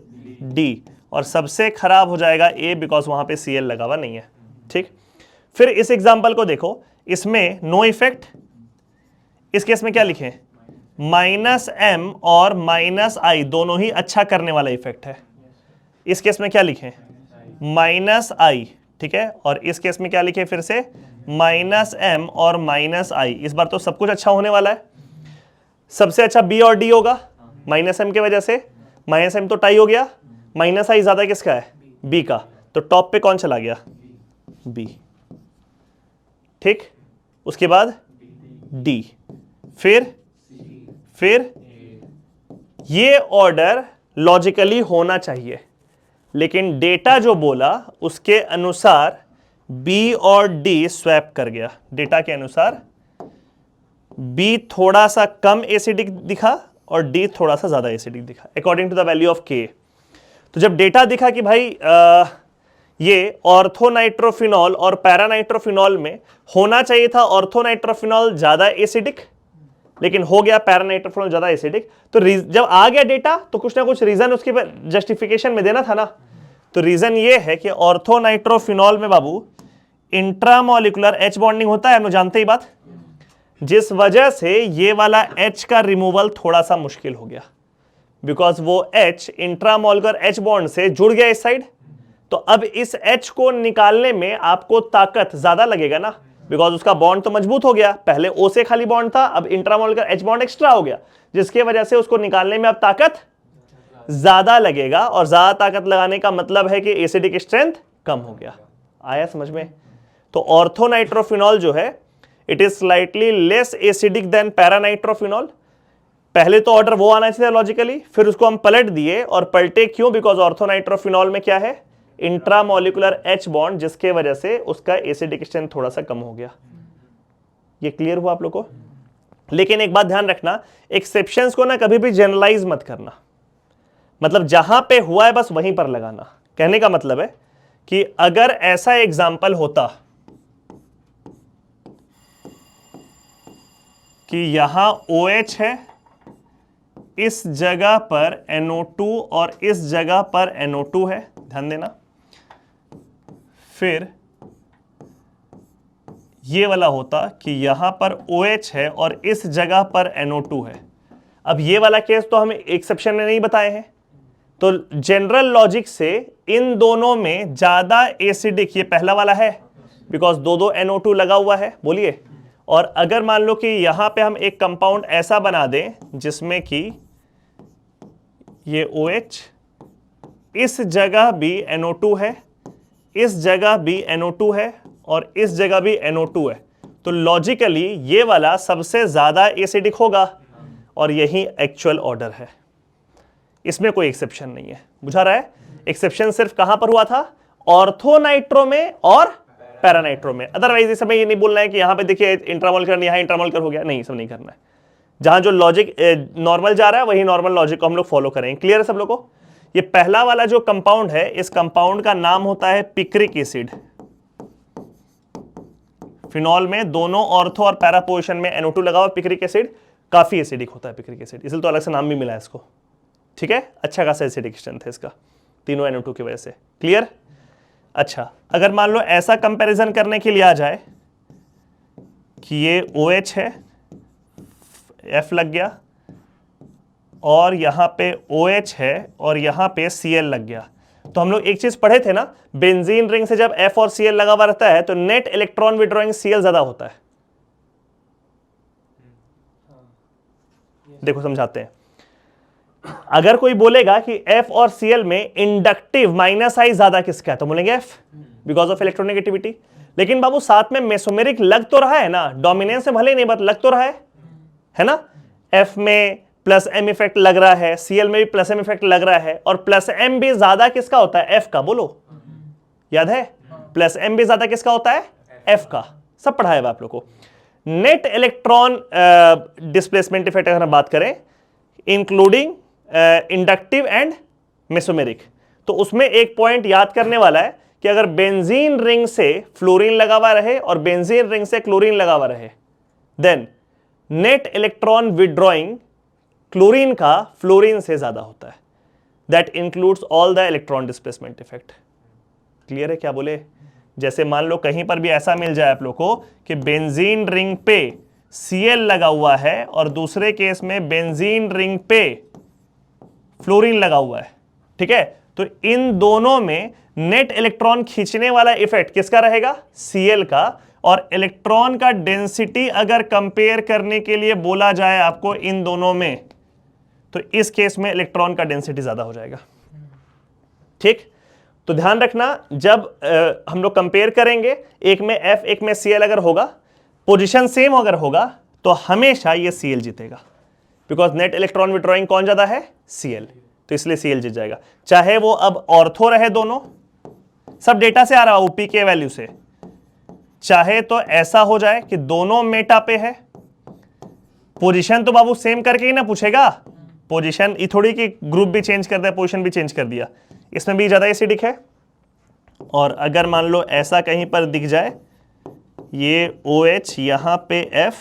D, और सबसे खराब हो जाएगा A, बिकॉज वहां पे Cl लगा हुआ नहीं है, ठीक। फिर इस एग्जाम्पल को देखो, इसमें नो इफेक्ट। इस केस में क्या लिखें? -m और -i दोनों ही अच्छा करने वाला इफेक्ट है। इस केस में क्या लिखें? -i, ठीक है। और इस केस में क्या लिखे? फिर से -m और -i। इस बार तो सब कुछ अच्छा होने वाला है। सबसे अच्छा B और D होगा -m की वजह से। -m तो टाई हो गया, -i ज्यादा किसका है? B का। तो टॉप पे कौन चला गया? B, ठीक। उसके बाद D, फिर ये ऑर्डर लॉजिकली होना चाहिए, लेकिन डेटा जो बोला उसके अनुसार B और D स्वैप कर गया। डेटा के अनुसार B थोड़ा सा कम एसिडिक दिखा और D थोड़ा सा ज्यादा एसिडिक दिखा, according to the value of K। तो जब डेटा दिखा कि भाई ये ऑर्थोनाइट्रोफिनॉल और पैरानाइट्रोफिनॉल में होना चाहिए था ऑर्थोनाइट्रोफिनॉल ज्यादा एसिडिक, लेकिन हो गया पैरानाइट्रोफिनॉल ज्यादा एसिडिक। तो जब आ गया डेटा तो कुछ ना कुछ रीजन उसके जस्टिफिकेशन में देना था ना। तो रीजन ये है कि ऑर्थोनाइट्रोफिनॉल में बाबू इंट्रामोलिकुलर एच बॉन्डिंग होता है, हम लोग जानते ही बात, जिस वजह से ये वाला एच का रिमूवल थोड़ा सा मुश्किल हो गया, बिकॉज वो एच इंट्रामोलिकुलर एच बॉन्ड से जुड़ गया इस साइड। तो अब इस एच को निकालने में आपको ताकत ज्यादा लगेगा ना, बिकॉज उसका बॉन्ड तो मजबूत हो गया, पहले ओ से खाली बॉन्ड था, अब इंट्रामोलिकुलर एच बॉन्ड एक्स्ट्रा हो गया, जिसकी वजह से उसको निकालने में अब ताकत ज्यादा लगेगा, और ज्यादा ताकत लगाने का मतलब है कि एसिडिक स्ट्रेंथ कम हो गया। आया समझ में? तो ऑर्थोनाइट्रोफिनॉल जो है it is slightly less acidic then paranitrophenol. पहले तो ऑर्डर वो आना चाहिए लॉजिकली, फिर उसको हम पलट दिए, और पलटे क्यों? बिकॉज ऑर्थोनाइट्रोफिनॉल में क्या है? इंट्रामोलिकुलर एच बॉन्ड, जिसके वजह से उसका एसिडिक स्ट्रेंथ थोड़ा सा कम हो गया। ये क्लियर हुआ आप लोग को? लेकिन एक बात ध्यान रखना, एक्सेप्शंस को ना कभी भी जनरलाइज मत करना, मतलब जहां पे हुआ है बस वहीं पर लगाना। कहने का मतलब है कि अगर ऐसा एग्जाम्पल होता कि यहां OH है, इस जगह पर NO2 और इस जगह पर NO2 है, ध्यान देना, फिर ये वाला होता कि यहां पर OH है और इस जगह पर NO2 है। अब ये वाला केस तो हम एक्सेप्शन में नहीं बताए हैं, तो जनरल लॉजिक से इन दोनों में ज्यादा एसिडिक ये पहला वाला है, बिकॉज दो NO2 लगा हुआ है। बोलिए, और अगर मान लो कि यहां पे हम एक कंपाउंड ऐसा बना दें जिसमें कि ये OH, इस जगह भी NO2 है, इस जगह भी NO2 है, और इस जगह भी NO2 है, तो लॉजिकली ये वाला सबसे ज्यादा एसिडिक होगा, और यही एक्चुअल ऑर्डर है, इसमें कोई एक्सेप्शन नहीं है। बुझा रहा है? एक्सेप्शन सिर्फ कहां पर हुआ था? ऑर्थोनाइट्रो में और पैरानाइट्रो में। अदरवाइज इस समय ये नहीं बोलना है कि यहां पे देखिए इंट्रामोलिकुलर, यहां इंट्रामोलिकुलर हो गया, नहीं, सब नहीं करना है। जहां जो लॉजिक नॉर्मल जा रहा है वही नॉर्मल लॉजिक को हम लोग फॉलो करेंगे। क्लियर है सब लोग को? ये पहला वाला जो कंपाउंड है, इस कंपाउंड का नाम होता है पिक्रिक एसिड। फिनॉल में दोनों ऑर्थो और पैरा पोजीशन में NO2 लगा हुआ पिक्रिक एसिड, काफी एसिडिक होता है पिक्रिक एसिड, इसलिए तो अलग से नाम भी मिला है इसको। ठीक है, अच्छा खासा एसिडिक स्ट्रेंथ है इसका, तीनों NO2 की वजह से। क्लियर? अच्छा, अगर मान लो ऐसा कंपैरिजन करने के लिए आ जाए कि ये OH है, F लग गया, और यहां पे OH है और यहां पे Cl लग गया, तो हम लोग एक चीज पढ़े थे ना, बेंजीन रिंग से जब F और Cl लगा हुआ रहता है तो नेट इलेक्ट्रॉन विड्रॉइंग Cl ज्यादा होता है। देखो समझाते हैं। अगर कोई बोलेगा कि F और Cl में इंडक्टिव माइनस आई ज्यादा किसका है, तो बोलेंगे F, बिकॉज ऑफ इलेक्ट्रोनेगेटिविटी। लेकिन बाबू साथ में मेसोमेरिक लग तो रहा है ना, डोमिनेंस में भले नहीं बट लग तो रहा है ना। F में प्लस M इफेक्ट लग रहा है, Cl में भी प्लस M इफेक्ट लग रहा है, और प्लस M भी ज्यादा किसका होता है? F का। बोलो, याद है? प्लस M भी ज्यादा किसका होता है? F का। सब पढ़ाया हुआ आप लोग को। नेट इलेक्ट्रॉन डिस्प्लेसमेंट इफेक्ट अगर हम बात करें, इंक्लूडिंग इंडक्टिव एंड मेसोमेरिक, तो उसमें एक पॉइंट याद करने वाला है कि अगर बेंजीन रिंग से फ्लोरीन लगा हुआ रहे और बेंजीन रिंग से क्लोरीन लगा हुआ रहे, then net electron withdrawing chlorine का फ्लोरीन से ज्यादा होता है। That includes all the electron displacement effect. Clear है क्या बोले? जैसे मान लो कहीं पर भी ऐसा मिल जाए आप लोग को कि बेंजीन रिंग पे Cl लगा हुआ है और दूसरे केस में बेंजीन रिंग पे फ्लोरीन लगा हुआ है, ठीक है, तो इन दोनों में नेट इलेक्ट्रॉन खींचने वाला इफेक्ट किसका रहेगा? Cl का। और इलेक्ट्रॉन का डेंसिटी अगर कंपेयर करने के लिए बोला जाए आपको इन दोनों में, तो इस केस में इलेक्ट्रॉन का डेंसिटी ज्यादा हो जाएगा। ठीक, तो ध्यान रखना, जब हम लोग कंपेयर करेंगे, एक में F एक में Cl अगर होगा, पोजीशन सेम अगर होगा, तो हमेशा ये Cl जीतेगा, बिकॉज नेट इलेक्ट्रॉन विड्रॉइंग कौन ज्यादा है? Cl, तो इसलिए Cl जीत जाएगा। चाहे वो अब ऑर्थो रहे, दोनों सब डेटा से आ रहा है OP के वैल्यू से, चाहे तो ऐसा हो जाए कि दोनों मेटा पे है, पोजीशन तो बाबू सेम करके ही ना पूछेगा, पोजीशन ये थोड़ी कि ग्रुप भी चेंज कर दिया, पोजीशन भी चेंज कर दिया, इसमें भी ज्यादा एसिडिक है। और अगर मान लो ऐसा कहीं पर दिख जाए, ये OH यहां पे F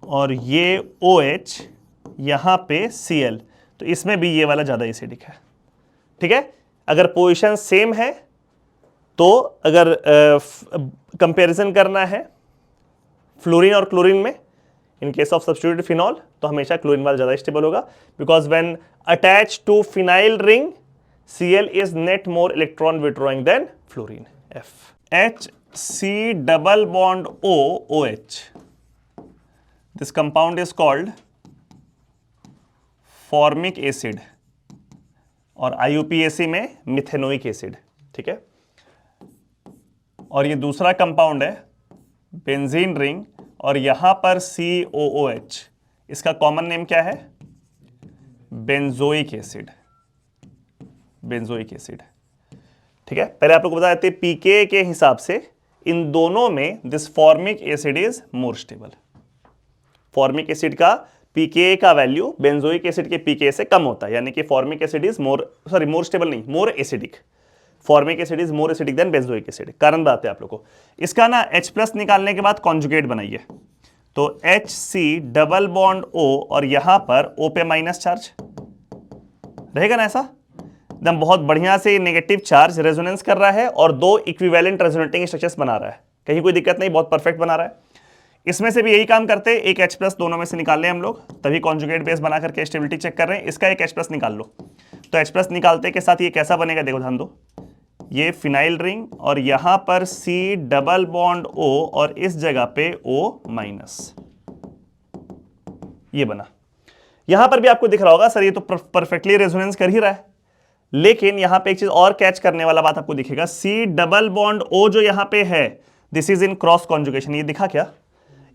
और ये OH, यहां पे Cl, तो इसमें भी ये वाला ज्यादा एसिडिक है। ठीक है, अगर पोजीशन सेम है तो अगर कंपैरिजन करना है फ्लोरीन और क्लोरीन में, in case of substituted phenol, तो हमेशा क्लोरीन वाला ज्यादा स्टेबल होगा, because when attach to phenyl ring Cl is net more electron withdrawing than fluorine, F. HC double bond O, OH. This compound is called formic acid और IUPAC में methanoic acid. ठीक है, और ये दूसरा कंपाउंड है benzene ring, और यहां पर COOH, इसका कॉमन नेम क्या है? Benzoic acid, benzoic acid. ठीक है, पहले आप लोग बता देते पीके के हिसाब से इन दोनों में this formic acid is more stable. Formic acid का पीके का वैल्यू बेंजोइक एसिड के पीके से कम होता है, यानी कि formic acid is more stable नहीं, more acidic. Formic acid is more acidic than benzoic acid. कारण बताते हैं आप लोग को। इसका ना H+ निकालने के बाद कॉन्जुगेट बनाइए, तो HC डबल बॉन्ड O और यहां पर O पे माइनस चार्ज रहेगा ना, ऐसा एकदम बहुत बढ़िया से नेगेटिव चार्ज रेजोनेंस कर रहा है और दो इक्विवेलेंट रेजोनेटिंग स्ट्रक्चर्स बना रहा है, कहीं कोई दिक्कत नहीं, बहुत परफेक्ट बना रहा है। इसमें से भी यही काम करते हैं, एक H+ दोनों में से निकाल लें हम लोग, तभी कॉन्जुगेट बेस बना करके स्टेबिलिटी चेक कर रहे हैं। इसका एक H+ निकाल लो, तो H+ निकालते के साथ ये कैसा बनेगा, देखो ध्यान दो, ये फिनाइल रिंग और यहां पर C डबल बॉन्ड O और इस जगह पे O-, ये बना। यहां पर भी आपको दिख रहा होगा सर ये तो परफेक्टली रेजोनेंस कर ही रहा है, लेकिन यहां पे एक चीज और कैच करने वाला बात आपको दिखेगा, C डबल बॉन्ड O जो यहां पे है, this is in cross conjugation. ये दिखा क्या?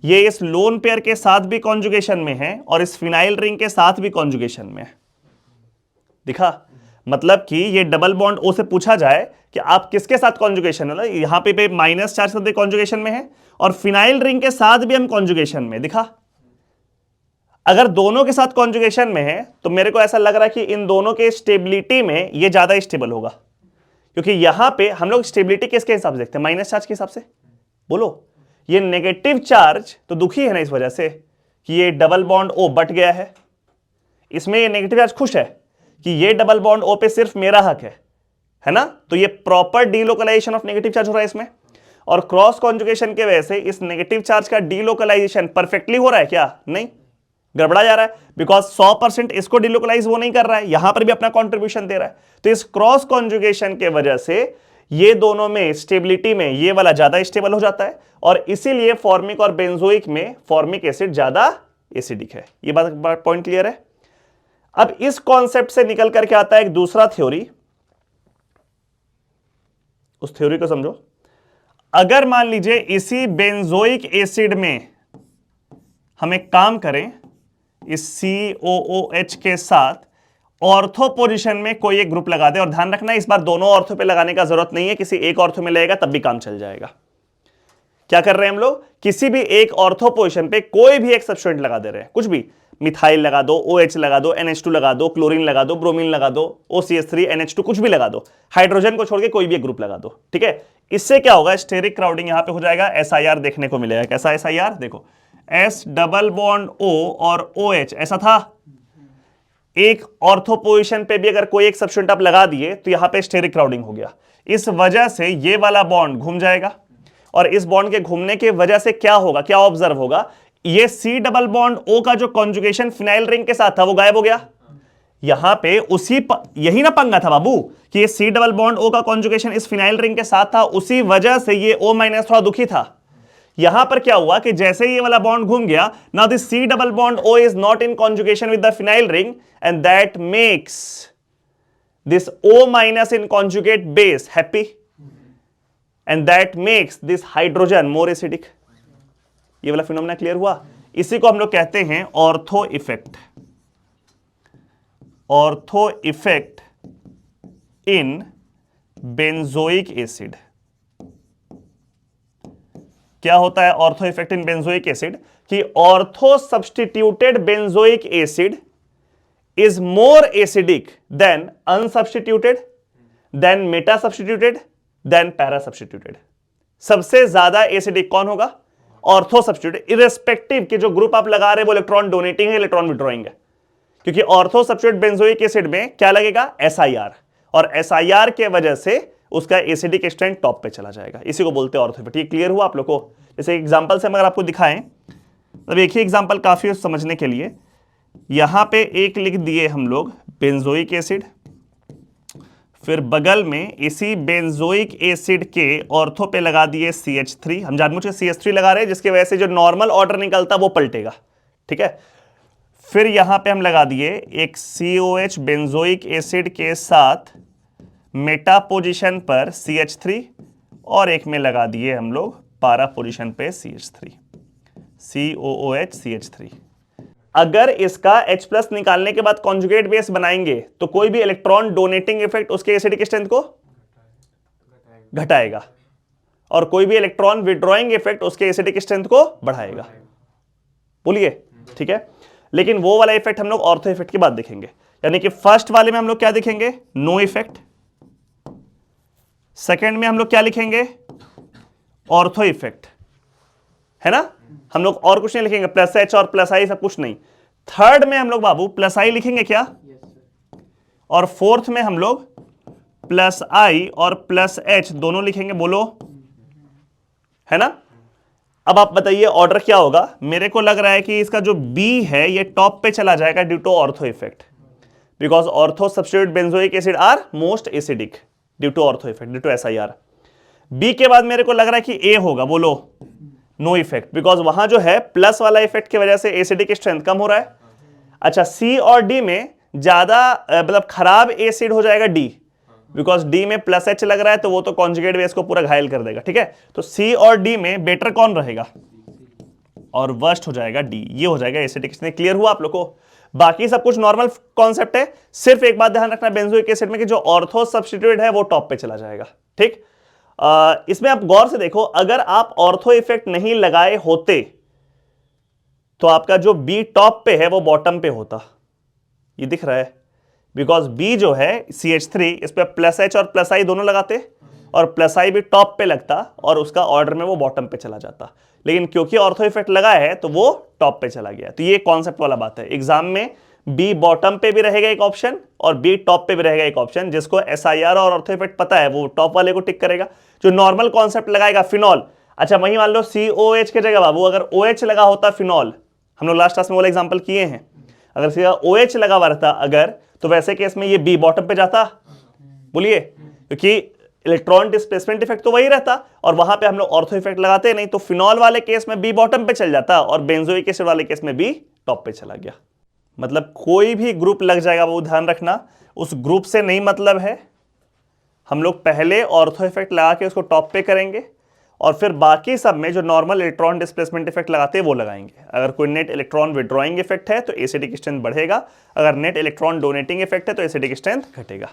ये इस लोन पेयर के साथ भी कॉन्जुगेशन में है और इस फिनाइल रिंग के साथ भी कॉन्जुगेशन में है। दिखा? मतलब कि ये डबल बॉन्ड O से पूछा जाए कि आप किसके साथ कॉन्जुगेशन है, यहां पे माइनस चार्ज से कॉन्जुगेशन में है और फिनाइल रिंग के साथ भी हम कॉन्जुगेशन में। दिखा? अगर दोनों के साथ कॉन्जुगेशन में है तो मेरे को ऐसा लग रहा है कि इन दोनों के स्टेबिलिटी में ये ज्यादा स्टेबल होगा, क्योंकि यहां पे हम लोग स्टेबिलिटी किसके हिसाब से देखते हैं? माइनस चार्ज के हिसाब से। बोलो, ये नेगेटिव चार्ज तो दुखी है ना इस वजह से कि ये डबल बॉन्ड O बट गया है, इसमें ये नेगेटिव चार्ज खुश है कि ये डबल बॉन्ड O पे सिर्फ मेरा हक है ना, तो ये proper delocalisation of negative charge हो रहा है इसमें, और क्रॉस कॉन्जुगेशन के वजह से इस नेगेटिव चार्ज का डीलोकलाइजेशन परफेक्टली हो रहा है क्या? नहीं, गड़बड़ा जा रहा है, बिकॉज 100% इसको डिलोकलाइज वो नहीं कर रहा है, यहां पर भी अपना कंट्रीब्यूशन दे रहा है। तो इस क्रॉस कॉन्जुगेशन के वजह से ये दोनों में स्टेबिलिटी में ये वाला ज्यादा स्टेबल हो जाता है, और इसीलिए फॉर्मिक और बेंजोइक में फॉर्मिक एसिड ज्यादा एसिडिक है। ये बात पॉइंट क्लियर है? अब इस कॉन्सेप्ट से निकल करके आता है एक दूसरा थ्योरी, उस थ्योरी को समझो। अगर मान लीजिए इसी बेंजोइक एसिड में हम एक काम करें, इस COOH के साथ ऑर्थो पोजीशन में कोई एक ग्रुप लगा दे, और ध्यान रखना इस बार दोनों ऑर्थो पे लगाने का जरूरत नहीं है, किसी एक ऑर्थो में लगेगा तब भी काम चल जाएगा। क्या कर रहे हैं हम लोग? किसी भी एक ऑर्थो पोजीशन पे कोई भी एक सब्स्टिट्यूएंट लगा दे रहे हैं, कुछ भी, मिथाइल लगा दो, OH लगा दो, NH2 लगा दो, क्लोरीन लगा दो, ब्रोमीन लगा दो, OCH3 NH2 कुछ भी लगा दो, हाइड्रोजन को छोड़ के कोई भी एक ग्रुप लगा दो। ठीक है, इससे क्या होगा? स्टेरिक क्राउडिंग यहां पे हो जाएगा, SIR देखने को मिलेगा। कैसा SIR? देखो, S डबल बॉन्ड O और OH ऐसा था, एक ऑर्थो पोजीशन पे भी अगर कोई एक सब्स्टिट्यूएंट आप लगा दिए तो यहां पे स्टेरिक क्राउडिंग हो गया। इस वजह से ये वाला बॉन्ड घूम जाएगा, और इस बॉन्ड के घूमने की वजह से क्या होगा, क्या ऑब्जर्व होगा? ये C डबल बॉन्ड O का जो कॉन्जुगेशन फिनाइल रिंग के साथ था वो गायब हो गया। यहां पे यही ना पंगा था बाबू, कि ये C डबल बॉन्ड O का कॉन्जुगेशन इस फिनाइल रिंग के साथ था, उसी वजह से ये O- थोड़ा दुखी था। यहां पर क्या हुआ कि जैसे ये वाला बॉन्ड घूम गया, now this C double bond O is not in conjugation with the phenyl ring, and that makes this O- in conjugate base happy, and that makes this hydrogen more acidic. ये वाला phenomena clear हुआ? इसी को हम लोग कहते हैं ortho effect. Ortho effect in benzoic acid. क्या होता है ortho effect in benzoic acid? कि ortho substituted benzoic acid is more acidic than unsubstituted, than meta substituted, than para substituted. सबसे ज्यादा एसिडिक कौन होगा? ऑर्थो सब्स्टिट्यूट, इरेस्पेक्टिव कि जो ग्रुप आप लगा रहे हैं वो इलेक्ट्रॉन डोनेटिंग है, इलेक्ट्रॉन विड्रॉइंग है, क्योंकि ऑर्थो सब्स्टिट्यूट बेंजोइक एसिड में क्या लगेगा, SIR, और SIR के वजह से उसका एसिडिक स्ट्रेंथ टॉप पे चला जाएगा, इसी को बोलते हैं ऑर्थो इफेक्ट। ये क्लियर हुआ आप लोग को? जैसे एग्जांपल से अगर आपको दिखाएं, अब एक ही एग्जांपल काफी है समझने के लिए। यहां पे एक लिख दिए हम लोग बेंजोइक एसिड, फिर बगल में इसी बेंजोइक एसिड के ऑर्थो पे लगा दिए CH3। हम जानबूझ के CH3 लगा रहे हैं जिसकी वजह से जो नॉर्मल ऑर्डर निकलता वो पलटेगा, ठीक है। फिर यहां पे हम लगा दिए एक COH बेंजोइक एसिड के साथ मेटा पोजीशन पर CH3, और एक में लगा दिए हम लोग पारा पोजीशन पे CH3, COOH CH3। अगर इसका H+ निकालने के बाद कॉन्जुगेट बेस बनाएंगे तो कोई भी इलेक्ट्रॉन डोनेटिंग इफेक्ट उसके एसिडिक स्ट्रेंथ को घटाएगा, और कोई भी इलेक्ट्रॉन विड्रॉइंग इफेक्ट उसके एसिडिक स्ट्रेंथ को बढ़ाएगा। बोलिए, ठीक है। लेकिन वो वाला इफेक्ट हम लोग ऑर्थो इफेक्ट के बाद देखेंगे, यानी कि फर्स्ट वाले में हम लोग क्या देखेंगे, नो इफेक्ट। सेकेंड में हम लोग क्या लिखेंगे, ऑर्थो इफेक्ट, है ना। हम लोग और कुछ नहीं लिखेंगे, +H और +I सब कुछ नहीं। थर्ड में हम लोग बाबू +I लिखेंगे क्या, और फोर्थ में हम लोग +I और +H दोनों लिखेंगे, बोलो, है ना। अब आप बताइए ऑर्डर क्या होगा। मेरे को लग रहा है कि इसका जो B है ये टॉप पे चला जाएगा due to ortho effect, because ortho substitute benzoic acid are most acidic due to ortho effect, due to SIR। B के बाद मेरे को लग रहा है कि A होगा, बोलो, नो इफेक्ट, बिकॉज वहां जो है प्लस वाला इफेक्ट की वजह से एसिडिक स्ट्रेंथ कम हो रहा है। अच्छा, C और D में ज्यादा मतलब खराब एसिड हो जाएगा D, बिकॉज D में +H लग रहा है तो वो तो कॉन्जुगेट बेस को पूरा घायल कर देगा, ठीक है। तो C और D में बेटर कौन रहेगा, और वर्स्ट हो जाएगा D, ये हो जाएगा एसिडिक स्ट्रेंथ। क्लियर हुआ आप लोग को? बाकी सब कुछ नॉर्मल कॉन्सेप्ट है, सिर्फ एक बात ध्यान रखना बेंजोइक एसिड में कि जो ऑर्थो सब्स्टिट्यूट है वो टॉप पे चला जाएगा, ठीक। इसमें आप गौर से देखो, अगर आप ऑर्थो इफेक्ट नहीं लगाए होते तो आपका जो B टॉप पे है वो बॉटम पे होता, ये दिख रहा है, बिकॉज B जो है CH3 इस पे +H और +I दोनों लगाते और +I भी टॉप पे लगता और उसका ऑर्डर में वो बॉटम पे चला जाता, लेकिन क्योंकि ऑर्थो इफेक्ट लगा है तो वो टॉप पे चला गया। तो ये कॉन्सेप्ट वाला बात है। एग्जाम में B बॉटम पे भी रहेगा एक ऑप्शन और B टॉप पे भी रहेगा एक ऑप्शन, जिसको SIR और ऑर्थो इफेक्ट पता है वो टॉप वाले को टिक करेगा। जो नॉर्मल कॉन्सेप्ट लगाएगा फिनॉल, अच्छा वही मान लो COH के जगह बाबू अगर OH लगा होता फिनॉल, हम लोग लास्ट क्लास में वाला एग्जांपल किए हैं, अगर सीधा OH लगा हुआ रहता अगर, तो वैसे केस में ये B बॉटम पे जाता, बोलिए, क्योंकि इलेक्ट्रॉन डिस्प्लेसमेंट इफेक्ट तो वही रहता और वहां पे हम लोग ऑर्थो इफेक्ट लगाते नहीं, तो फिनॉल वाले केस में B बॉटम पे चल जाता और बेंजोइक एसिड वाले केस में B टॉप पे चला गया। मतलब कोई भी ग्रुप लग जाएगा, वो ध्यान रखना, उस ग्रुप से नहीं मतलब है। हम लोग पहले ऑर्थो इफेक्ट लगा के उसको टॉप पे करेंगे और फिर बाकी सब में जो नॉर्मल इलेक्ट्रॉन डिस्प्लेसमेंट इफेक्ट लगाते हैं वो लगाएंगे। अगर कोई नेट इलेक्ट्रॉन विड्रॉइंग इफेक्ट है तो एसिडिक स्ट्रेंथ बढ़ेगा, अगर नेट इलेक्ट्रॉन डोनेटिंग इफेक्ट है तो एसिडिक स्ट्रेंथ घटेगा।